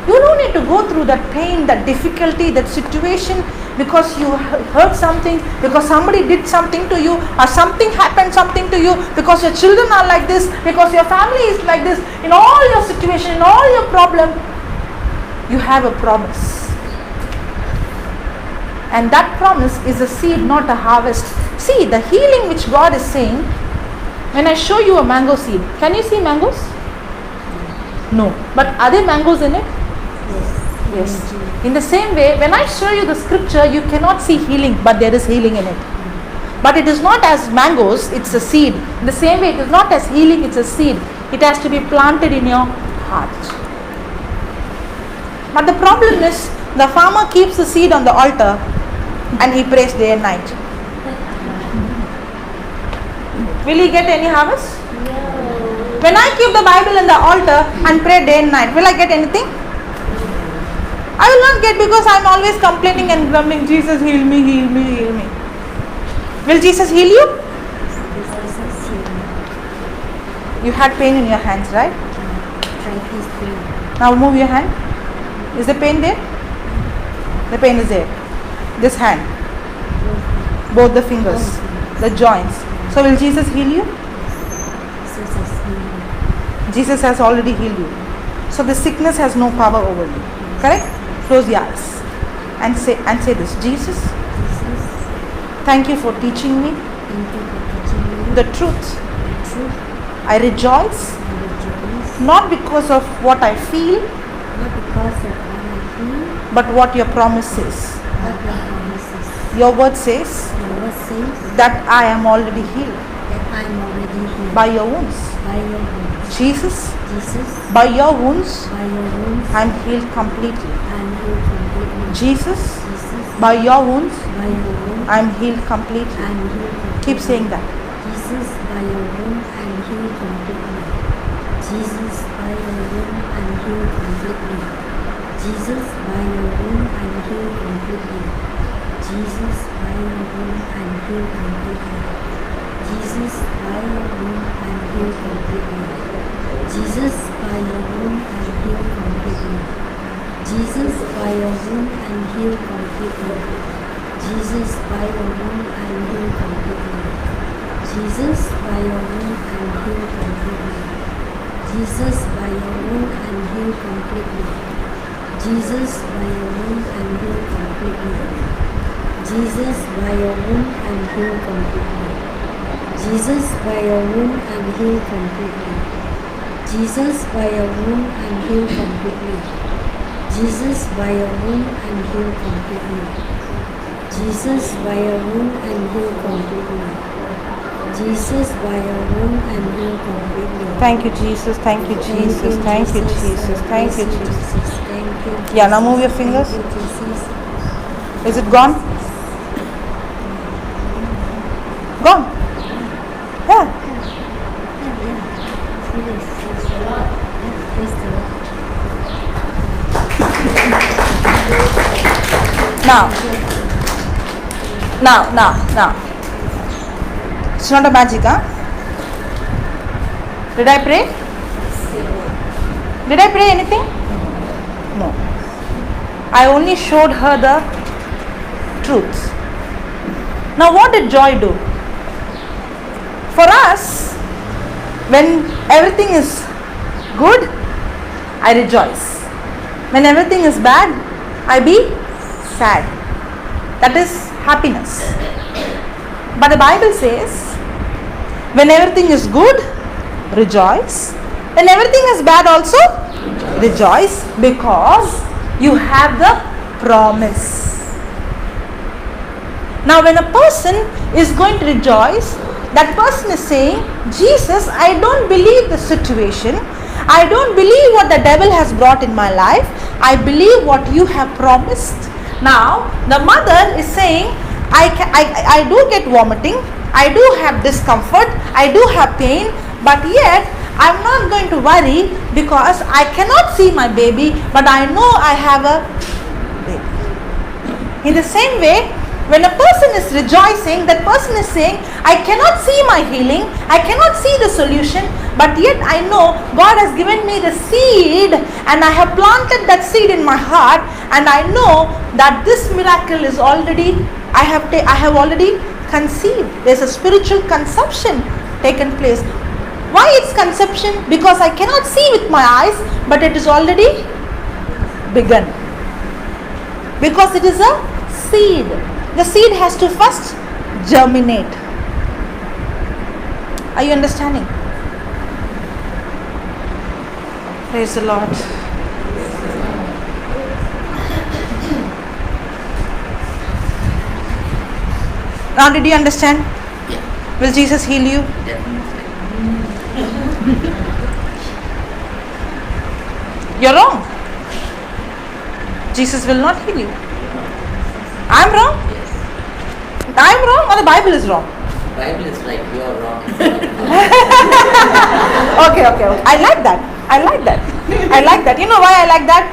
You don't need to go through that pain, that difficulty, that situation because you heard something, because somebody did something to you, or something happened something to you, because your children are like this, because your family is like this. In all your situation, in all your problem, you have a promise. And that promise is a seed, not a harvest. See, the healing which God is saying, when I show you a mango seed, can you see mangoes? No. But are there mangoes in it? Yes. In the same way, when I show you the scripture, you cannot see healing, but there is healing in it. But it is not as mangoes, it's a seed. In the same way, it is not as healing, it's a seed. It has to be planted in your heart. But the problem is, the farmer keeps the seed on the altar and he prays day and night. Will he get any harvest? No. When I keep the Bible in the altar and pray day and night, will I get anything? I will not get, because I am always complaining and grumbling. Jesus, heal me, heal me, heal me. Will Jesus heal you? You had pain in your hands, right? Now move your hand. Is the pain there? The pain is there. This hand. Both the fingers. The joints. So will Jesus heal you? Jesus has already healed you. So the sickness has no power over you. Correct? Close your eyes and say this. Jesus, thank you for teaching me the truth. I rejoice not because of what I feel, but what your promise says. Your word says that I am already healed by your wounds. Jesus, by your wounds, I am healed completely. Jesus, by your wounds, I am healed completely. Keep saying that. Jesus, by your wound I am healed completely. Jesus, by your wound I am healed completely. Jesus, by your wound I am healed completely. Jesus, by your wound I am healed completely. Jesus, by your wound I am healed completely. Jesus, by your wound I am healed completely. Jesus, by your wound I am healed completely. Jesus, by your wound I am healed completely. Jesus, by your wound I am healed completely. Jesus, by your wound I am healed completely. Jesus, by your wound I am healed completely. Jesus, by your wound I am healed completely. Jesus, by your wound I am healed completely. Jesus, by your wound I am healed completely. Jesus, by your wound I am healed completely. Jesus, by your wound I am healed completely. Jesus, by your wound I am healed completely. Thank you, Jesus. Thank you, Jesus. Thank you, Jesus. Thank you, Jesus. Thank you. Yeah, now move your fingers. Thank you, Jesus. Is it gone? Gone. Yeah. Now. It's not a magic, huh? Did I pray? Did I pray anything? No. I only showed her the truth. Now what did joy do? For us, when everything is good, I rejoice. When everything is bad, I be sad. That is happiness. But the Bible says, when everything is good, rejoice. When everything is bad also, rejoice, because you have the promise. Now when a person is going to rejoice, that person is saying, Jesus, I don't believe the situation. I don't believe what the devil has brought in my life. I believe what you have promised. Now the mother is saying, I do get vomiting. I do have discomfort. I do have pain. But yet I'm not going to worry because I cannot see my baby, but I know I have a baby. In the same way, when a person is rejoicing, that person is saying, I cannot see my healing, I cannot see the solution, but yet I know God has given me the seed and I have planted that seed in my heart, and I know that this miracle is already, I have already conceived. There's a spiritual conception taken place. Why it's conception? Because I cannot see with my eyes, but it is already begun. Because it is a seed. The seed has to first germinate. Are you understanding? Praise the Lord. Now did you understand? Yeah, Will Jesus heal you? definitely. You're wrong. Jesus will not heal you. I'm wrong? Yes. I'm wrong or the Bible is wrong? Bible is like you are wrong. Okay. I like that. I like that. You know why I like that?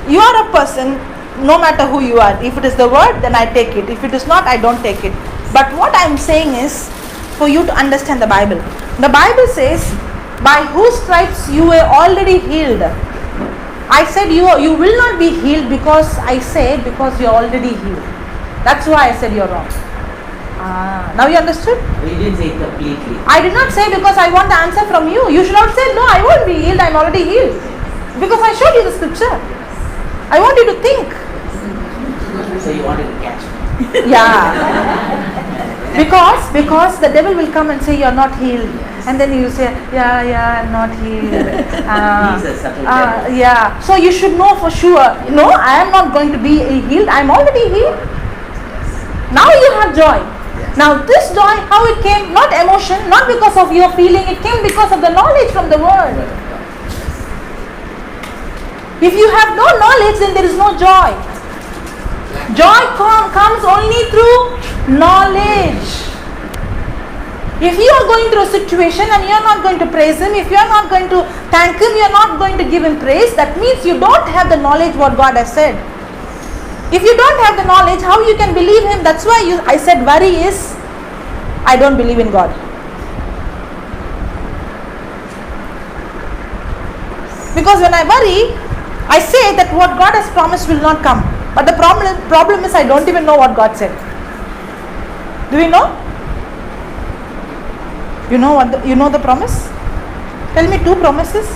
You are a person, no matter who you are. If it is the word, then I take it. If it is not, I don't take it. But what I'm saying is, for you to understand the Bible. The Bible says, by whose stripes you were already healed. I said you will not be healed because you're already healed. That's why I said you're wrong. Now you understood? We didn't say it completely. I did not say because I want the answer from you. You should not say, no, I won't be healed, I'm already healed. Because I showed you the scripture. I want you to think. So you wanted to catch me. Yeah. Because the devil will come and say you're not healed. And then you say, yeah, I'm not healed. He's a subtle devil. Yeah. So you should know for sure. No, I am not going to be healed. I'm already healed. Now you have joy. Now this joy, how it came? Not emotion, not because of your feeling. It came because of the knowledge from the word. If you have no knowledge, then there is no joy. Joy comes only through knowledge. If you are going through a situation and you are not going to praise Him, if you are not going to thank Him, you are not going to give Him praise, that means you don't have the knowledge what God has said. If you don't have the knowledge, how you can believe Him? That's why I said worry is, I don't believe in God. Because when I worry, I say that what God has promised will not come. But the problem is I don't even know what God said. Do we know? You know the promise? Tell me 2 promises.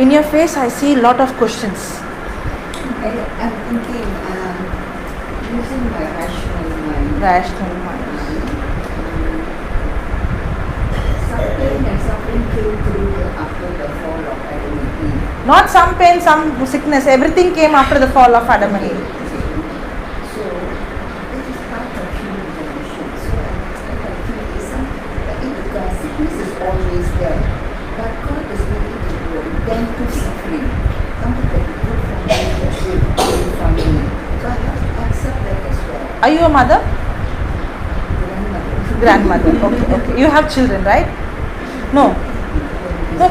In your face I see a lot of questions. I'm thinking, using my rational mind. Rational mind. Some pain and suffering came through after the fall of Adam and Eve. Not some pain, some sickness. Everything came after the fall of Adam and Eve. So, it is part of human condition. So, I feel is because sickness is always there. But God is willing to go then to suffering. Something that is good for me, that will from me. So, I have to accept that as well. Are you a mother? Grandmother. Grandmother. Okay. You have children, right? No. No.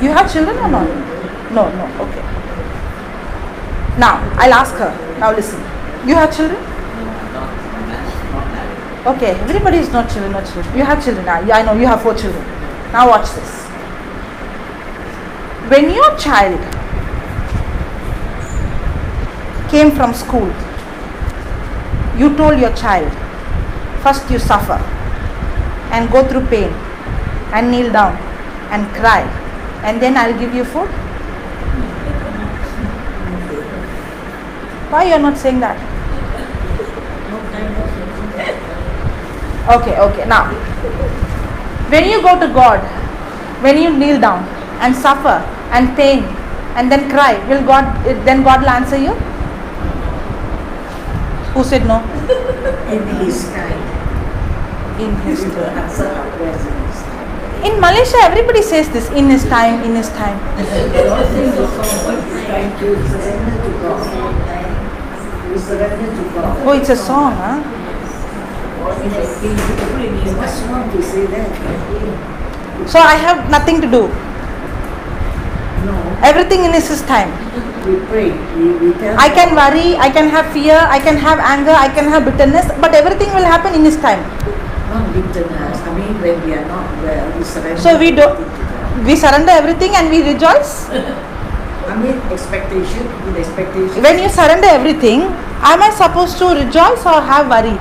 You have children or not? No. Okay. Now, I'll ask her. Now listen. You have children? Not married. Okay. Everybody is not children. You have children. Yeah, I know. You have 4 children. Now watch this. When your child came from school, you told your child, first you suffer and go through pain and kneel down and cry, and then I'll give you food. Why you are not saying that? Okay. Now, when you go to God, when you kneel down and suffer and pain and then cry, then God will answer you? Who said no? In His time, In His He will time. answer our prayers in His time. In Malaysia, everybody says this, in His time, in His time. God sings a song, what is time to surrender to God. We surrender to God. Oh, it's a song, huh? It's much wrong to say that. So I have nothing to do. No, Everything in His time. we pray, we tell I can God, worry, I can have fear, I can have anger, I can have bitterness, but everything will happen in His time. not bitterness. I mean, when we are not well, we surrender. So we do- everything to God. We surrender everything and we rejoice. I mean, expectation, with expectation. When you surrender everything, am I supposed to rejoice or have worry?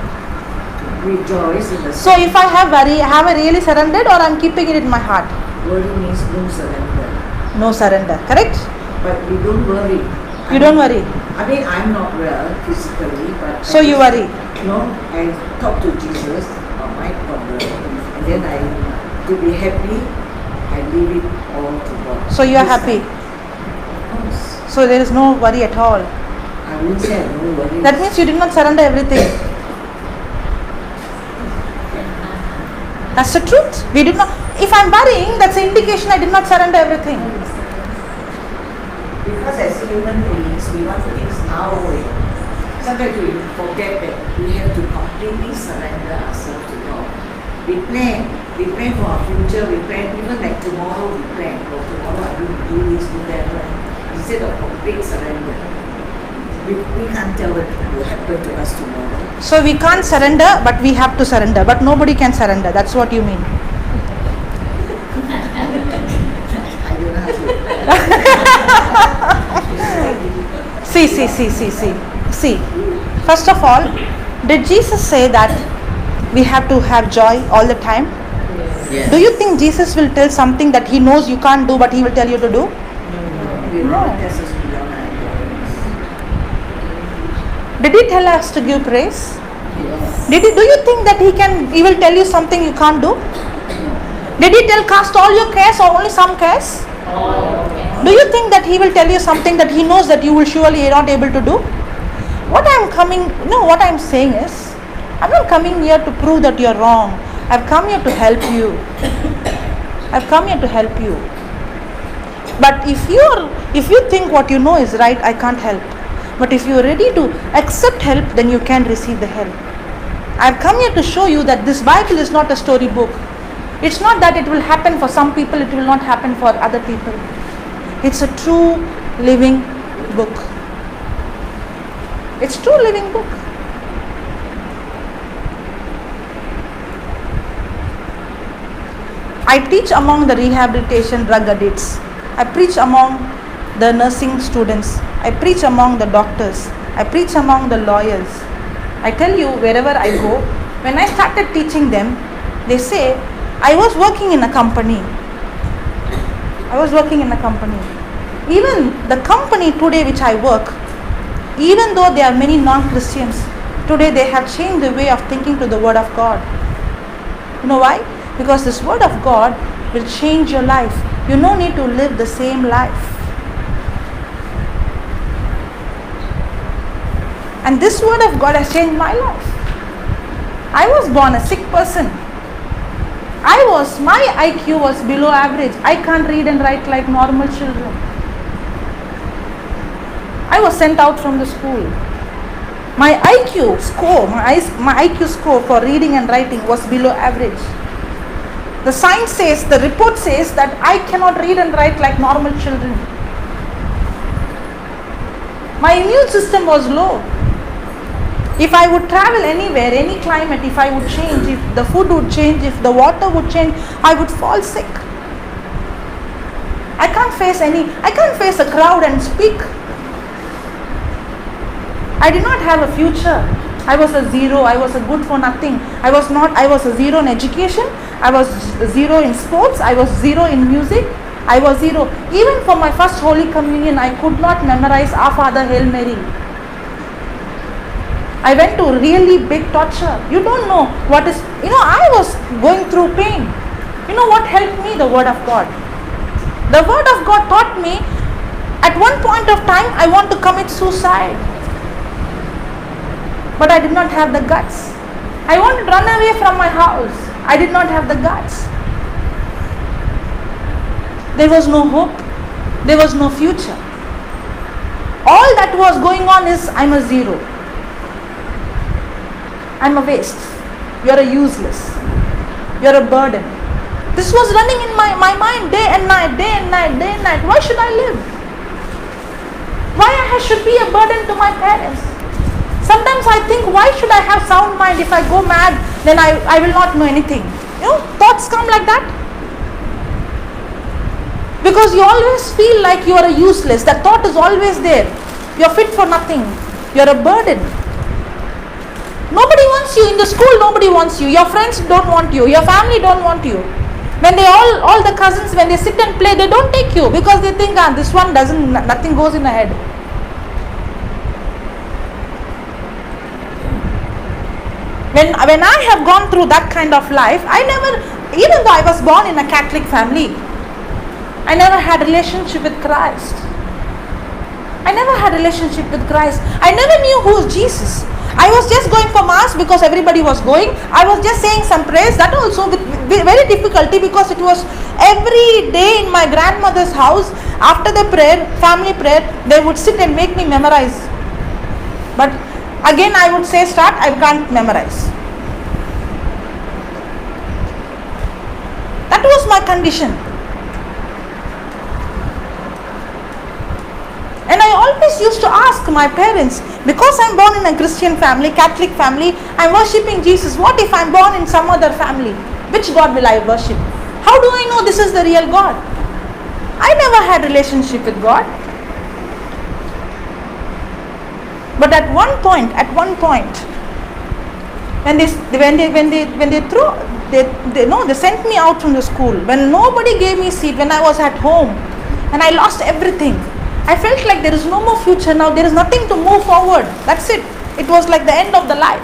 Rejoice in the So if I have worry, have I really surrendered or I'm keeping it in my heart? worry means no surrender. No surrender, correct? But we don't worry. You don't worry. I mean, I'm not well physically, but So you worry. No, I talk to Jesus about my problem, and then to be happy, I leave it all to God. So you are happy. Yes. So there is no worry at all. I won't say I no worry. That means you did not surrender everything. That's the truth. We did not. If I'm worrying, that's an indication I did not surrender everything. Because as human beings, we want things our way. Sometimes we forget that we have to completely surrender ourselves to God. We plan for our future, we plan, even like tomorrow we plan, oh, tomorrow I'm going to do this, do that, right? Instead of complete surrender. We can't tell what will happen to us tomorrow. So we can't surrender, but we have to surrender. But nobody can surrender. That's what you mean. I don't know how to. See. First of all, did Jesus say that we have to have joy all the time? Yes. Do you think Jesus will tell something that He knows you can't do, but He will tell you to do? We know it tells us beyond our endurance. Did He tell us to give praise? Yes. Do you think that He will tell you something you can't do? Did He tell cast all your cares or only some cares? Do you think that He will tell you something that He knows that you will surely not able to do? What I'm saying is, I'm not coming here to prove that you're wrong. I've come here to help you. But if you think what you know is right, I can't help. But if you're ready to accept help, then you can receive the help. I've come here to show you that this Bible is not a story book. It's not that it will happen for some people, it will not happen for other people. It's a true living book. It's true living book. I teach among the rehabilitation drug addicts. I preach among the nursing students. I preach among the doctors. I preach among the lawyers. I tell you, wherever I go, when I started teaching them, they say, I was working in a company. Even the company today which I work, even though there are many non-Christians, today they have changed the way of thinking to the Word of God. You know why? Because this Word of God will change your life. You no need to live the same life. And this Word of God has changed my life. I was born a sick person. My IQ was below average. I can't read and write like normal children. I was sent out from the school. My IQ score for reading and writing was below average. The science says, the report says that I cannot read and write like normal children. My immune system was low. If I would travel anywhere, any climate, if I would change, if the food would change, if the water would change, I would fall sick. I can't face a crowd and speak. I did not have a future. I was a zero. I was a good for nothing. I was a zero in education. I was zero in sports. I was zero in music. I was zero. Even for my first Holy Communion, I could not memorize Our Father, Hail Mary. I went to really big torture. You don't know what is, I was going through pain. You know what helped me? The Word of God. The Word of God taught me, at one point of time, I want to commit suicide. But I did not have the guts. I wanted to run away from my house. I did not have the guts. There was no hope. There was no future. All that was going on is, I'm a zero. I'm a waste. You're a useless. You're a burden. This was running in my mind day and night, day and night, day and night. Why should I live? Why I should be a burden to my parents? Sometimes I think, why should I have sound mind? If I go mad, then I will not know anything. Thoughts come like that. Because you always feel like you are a useless. That thought is always there. You are fit for nothing. You are a burden. Nobody wants you in the school. Nobody wants you. Your friends don't want you. Your family don't want you. When they all the cousins, when they sit and play, they don't take you because they think, this one nothing goes in the head. When I have gone through that kind of life, even though I was born in a Catholic family, I never had a relationship with Christ. I never had a relationship with Christ. I never knew who is Jesus. I was just going for mass because everybody was going. I was just saying some prayers. That also with very difficulty because it was every day in my grandmother's house. After the prayer, family prayer, they would sit and make me memorize. But again I would say start, I can't memorize. That was my condition. And I always used to ask my parents, because I'm born in a Christian family, Catholic family, I'm worshipping Jesus. What if I'm born in some other family? Which God will I worship? How do I know this is the real God? I never had relationship with God. But at one point, when they sent me out from the school, when nobody gave me seat, when I was at home, and I lost everything. I felt like there is no more future now. There is nothing to move forward. That's it. It was like the end of the life.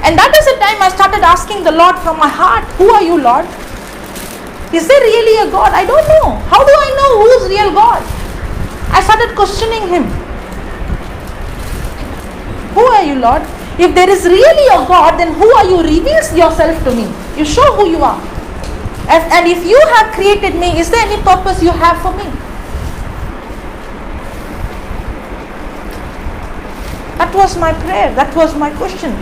And that is the time I started asking the Lord from my heart, who are you, Lord? Is there really a God? I don't know. How do I know who is real God? I started questioning Him. Who are you, Lord? If there is really a God, then who are you? Reveal yourself to me. You show who you are. And if you have created me, is there any purpose you have for me? That was my prayer. That was my question.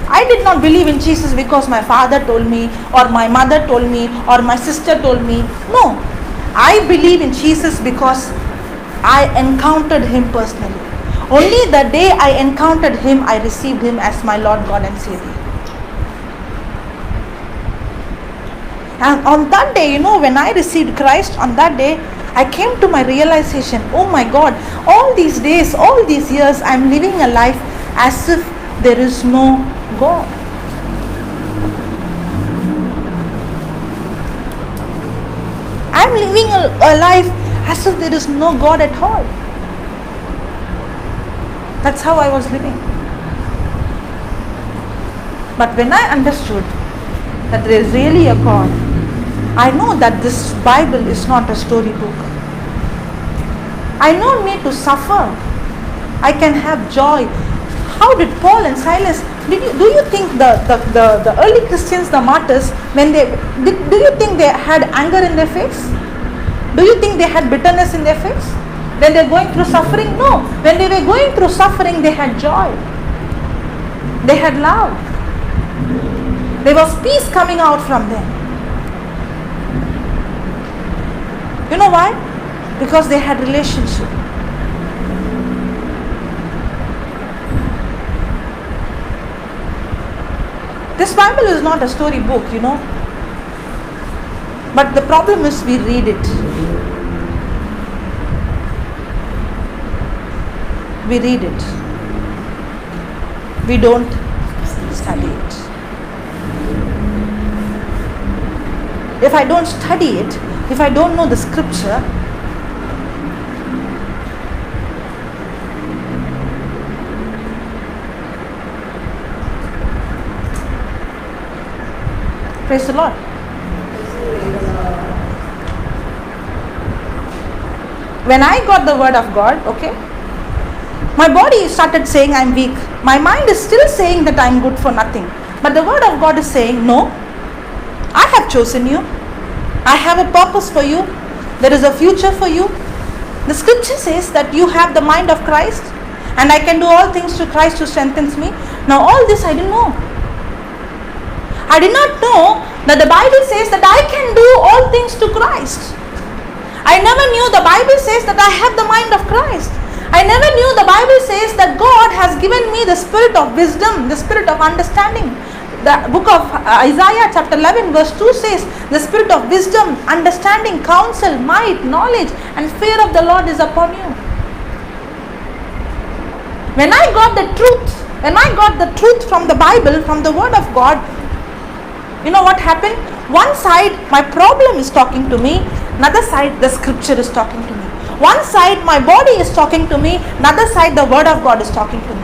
I did not believe in Jesus because my father told me, or my mother told me, or my sister told me. No. I believe in Jesus because I encountered Him personally. Only the day I encountered Him, I received Him as my Lord, God and Savior. And on that day, when I received Christ, on that day, I came to my realization, oh my God, all these days, all these years, I'm living a life as if there is no God. I'm living a life as if there is no God at all. That's how I was living. But when I understood that there is really a God, I know that this Bible is not a storybook. I don't need to suffer. I can have joy. How did Paul and Silas, do you think the early Christians, the martyrs, do you think they had anger in their face? Do you think they had bitterness in their face? When they were going through suffering? No. When they were going through suffering, they had joy. They had love. There was peace coming out from them. You know why? Because they had relationship. This Bible is not a story book, But the problem is we read it. We read it. We don't study it. If I don't study it, if I don't know the scripture, Praise the Lord. When I got the word of God, okay, my body started saying I'm weak. My mind is still saying that I'm good for nothing. But the word of God is saying, no, I have chosen you. I have a purpose for you. There is a future for you. The scripture says that you have the mind of Christ and I can do all things through Christ who strengthens me. Now all this I didn't know. I did not know that the Bible says that I can do all things to Christ. I never knew the Bible says that I have the mind of Christ. I never knew the Bible says that God has given me the spirit of wisdom, the spirit of understanding. The book of Isaiah chapter 11 verse 2 says, the spirit of wisdom, understanding, counsel, might, knowledge and fear of the Lord is upon you. When I got the truth from the Bible, from the word of God, you know what happened? One side my problem is talking to me, another side the scripture is talking to me. One side my body is talking to me, another side the word of God is talking to me.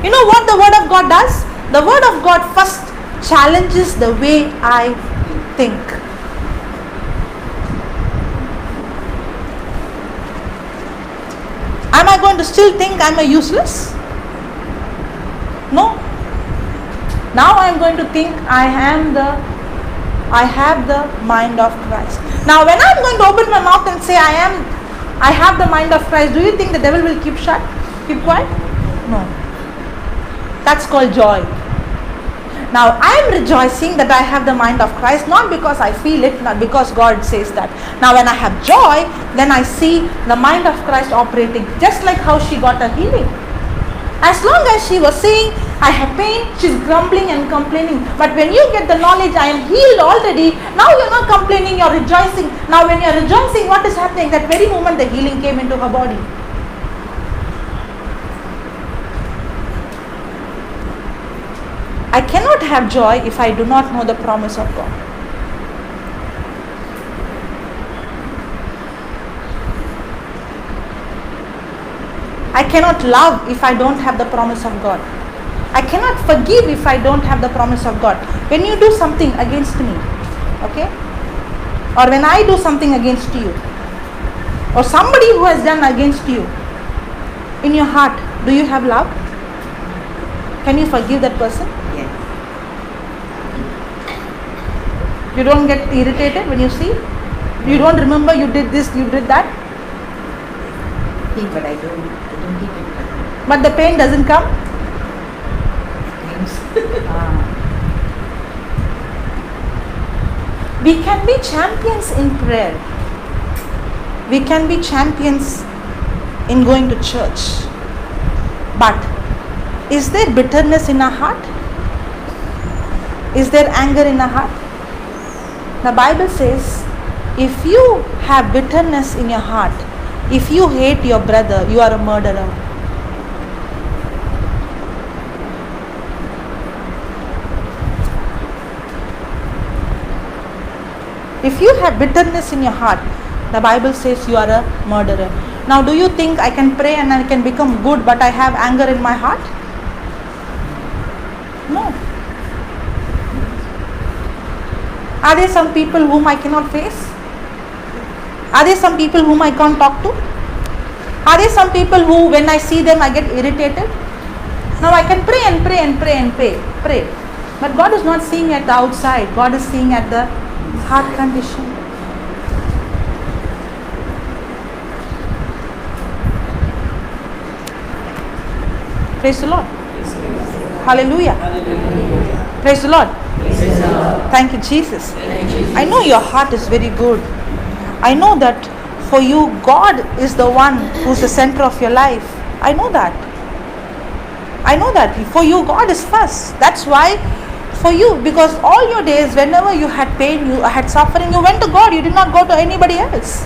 You know what the word of God does? The word of God first challenges the way I think. Am I going to still think I'm a useless? No. Now I am going to think I have the mind of Christ. Now when I am going to open my mouth and say I have the mind of Christ, do you think the devil will keep quiet? No. That's called joy. Now I am rejoicing that I have the mind of Christ, not because I feel it, not because God says that. Now when I have joy, then I see the mind of Christ operating, just like how she got her healing. As long as she was saying, I have pain, she's grumbling and complaining. But when you get the knowledge, I am healed already, now you're not complaining, you're rejoicing. Now when you're rejoicing, what is happening? That very moment the healing came into her body. I cannot have joy if I do not know the promise of God. I cannot love if I don't have the promise of God. I cannot forgive if I don't have the promise of God. When you do something against me, okay, or when I do something against you, or somebody who has done against you, in your heart, do you have love? Can you forgive that person? Yes. You don't get irritated when you see? You don't remember you did this, you did that? But I don't keep it. But the pain doesn't come? We can be champions in prayer. We can be champions in going to church. But is there bitterness in our heart? Is there anger in our heart? The Bible says, if you have bitterness in your heart, if you hate your brother, you are a murderer. If you have bitterness in your heart, the Bible says you are a murderer. Now do you think I can pray and I can become good but I have anger in my heart? No. Are there some people whom I cannot face? Are there some people whom I can't talk to? Are there some people who when I see them I get irritated? Now I can pray and pray and pray and pray. But God is not seeing at the outside. God is seeing at the heart condition. Praise the Lord. Hallelujah. Praise the Lord. Thank you, Jesus. I know your heart is very good. I know that for you, God is the one who's the center of your life. I know that. I know that. For you, God is first. That's why for you, because all your days, whenever you had pain, you had suffering, you went to God. You did not go to anybody else.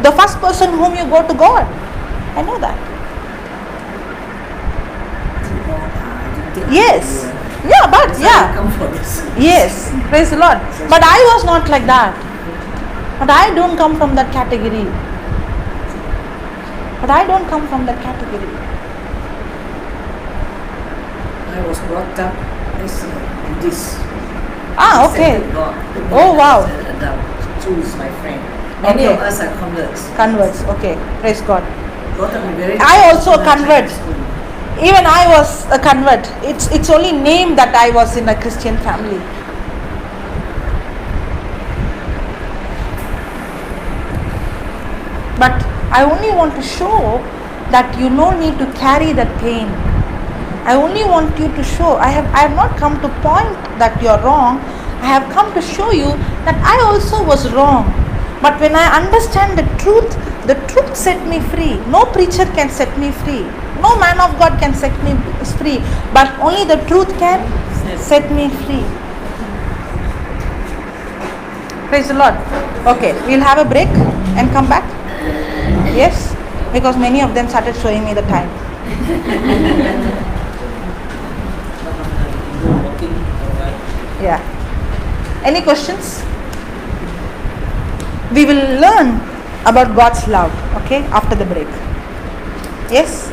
The first person whom you go to God. I know that. Yes. Yeah, but yeah. Yes. Praise the Lord. But I was not like that. But I don't come from that category. I was brought up this. Ah, okay. Accepted God. Oh, wow. As an adult. Choose my friend. Many Okay. of us are converts. Converts. Okay. Praise God. Got to be very I also much convert. in school. Even I was a convert. It's only name that I was in a Christian family. But I only want to show that you no need to carry that pain. I only want you to show. I have not come to point that you are wrong. I have come to show you that I also was wrong. But when I understand the truth set me free. No preacher can set me free. No man of God can set me free. But only the truth can set me free. Praise the Lord. Okay, we'll have a break and come back. Yes, because many of them started showing me the time. Working or what? Yeah. Any questions? We will learn about God's love, okay, after the break. Yes?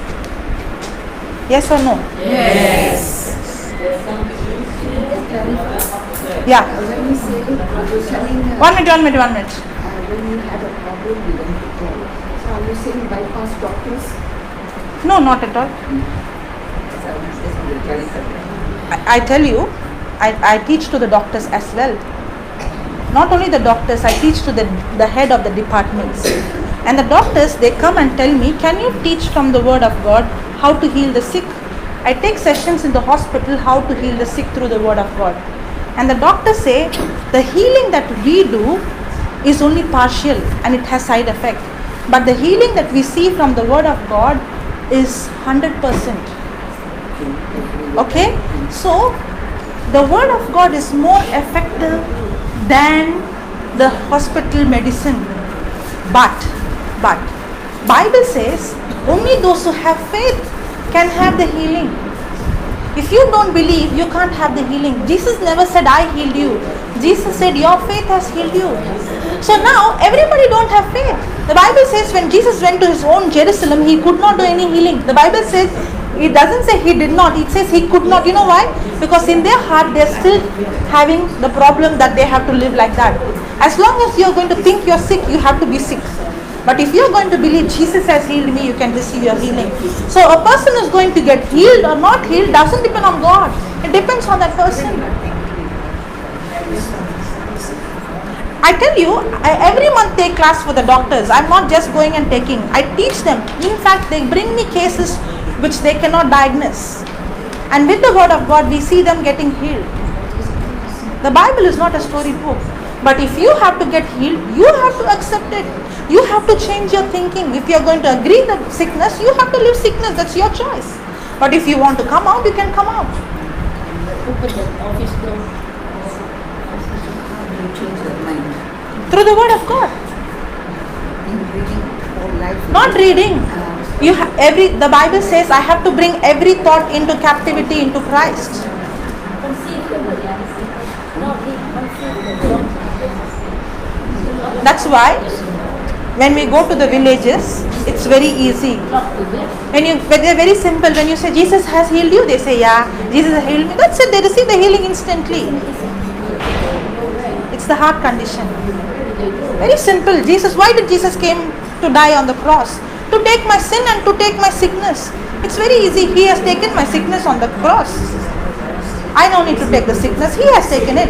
Yes or no? Yes. Yeah. When you say, you're telling, 1 minute. when you had a problem, you went to God. So are you saying bypass doctors? No, not at all. So you're telling something. I tell you, I teach to the doctors as well. Not only the doctors, I teach to the head of the departments. And the doctors, they come and tell me, can you teach from the word of God how to heal the sick? I take sessions in the hospital how to heal the sick through the word of God. And the doctors say, the healing that we do is only partial and it has side effect. But the healing that we see from the word of God is 100%. Okay? So, the word of God is more effective than the hospital medicine. But Bible says only those who have faith can have the healing. If you don't believe, you can't have the healing. Jesus never said, I healed you. Jesus said, your faith has healed you. So now, everybody don't have faith. The Bible says when Jesus went to his own Jerusalem, he could not do any healing. The Bible says, it doesn't say he did not, it says he could not. You know why? Because in their heart, they're still having the problem that they have to live like that. As long as you're going to think you're sick, you have to be sick. But if you're going to believe Jesus has healed me, you can receive your healing. So a person is going to get healed or not healed doesn't depend on God. It depends on that person. I tell you, I every month take class for the doctors. I'm not just going and taking. I teach them. In fact, they bring me cases which they cannot diagnose. And with the word of God, we see them getting healed. The Bible is not a story book. But if you have to get healed, you have to accept it. You have to change your thinking. If you are going to agree the sickness, you have to live sickness. That's your choice. But if you want to come out, you can come out. Open the office door. How do you change your mind? Through the word of God. In reading or life? Not reading. The Bible says I have to bring every thought into captivity into Christ. That's why when we go to the villages, it's very easy. When they're very simple. When you say Jesus has healed you, they say yeah, Jesus has healed me. That's it. They receive the healing instantly. It's the heart condition. Very simple. Why did Jesus came to die on the cross? To take my sin and to take my sickness. It's very easy. He has taken my sickness on the cross. I don't need to take the sickness. He has taken it.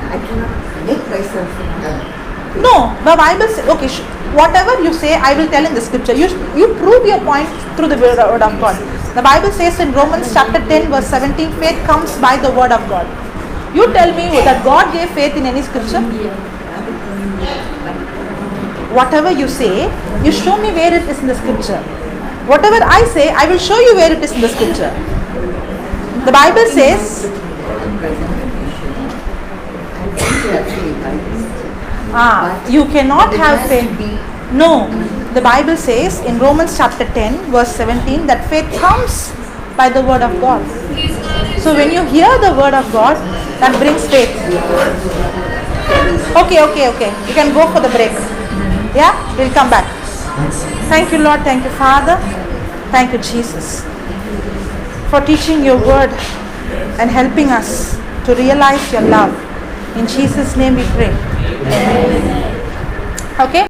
I cannot make myself No, the Bible says, okay, whatever you say, I will tell in the scripture. You prove your point through the word of God. The Bible says in Romans chapter 10 verse 17, faith comes by the word of God. You tell me that God gave faith in any scripture? Whatever you say, you show me where it is in the scripture. Whatever I say, I will show you where it is in the scripture. The Bible says, you cannot have faith. No, the Bible says in Romans chapter 10 verse 17 that faith comes by the word of God. So when you hear the word of God, that brings faith. Okay. You can go for the break. Yeah, we'll come back. Thank you, Lord. Thank you, Father. Thank you, Jesus, for teaching your word and helping us to realize your love. In Jesus' name we pray. Okay.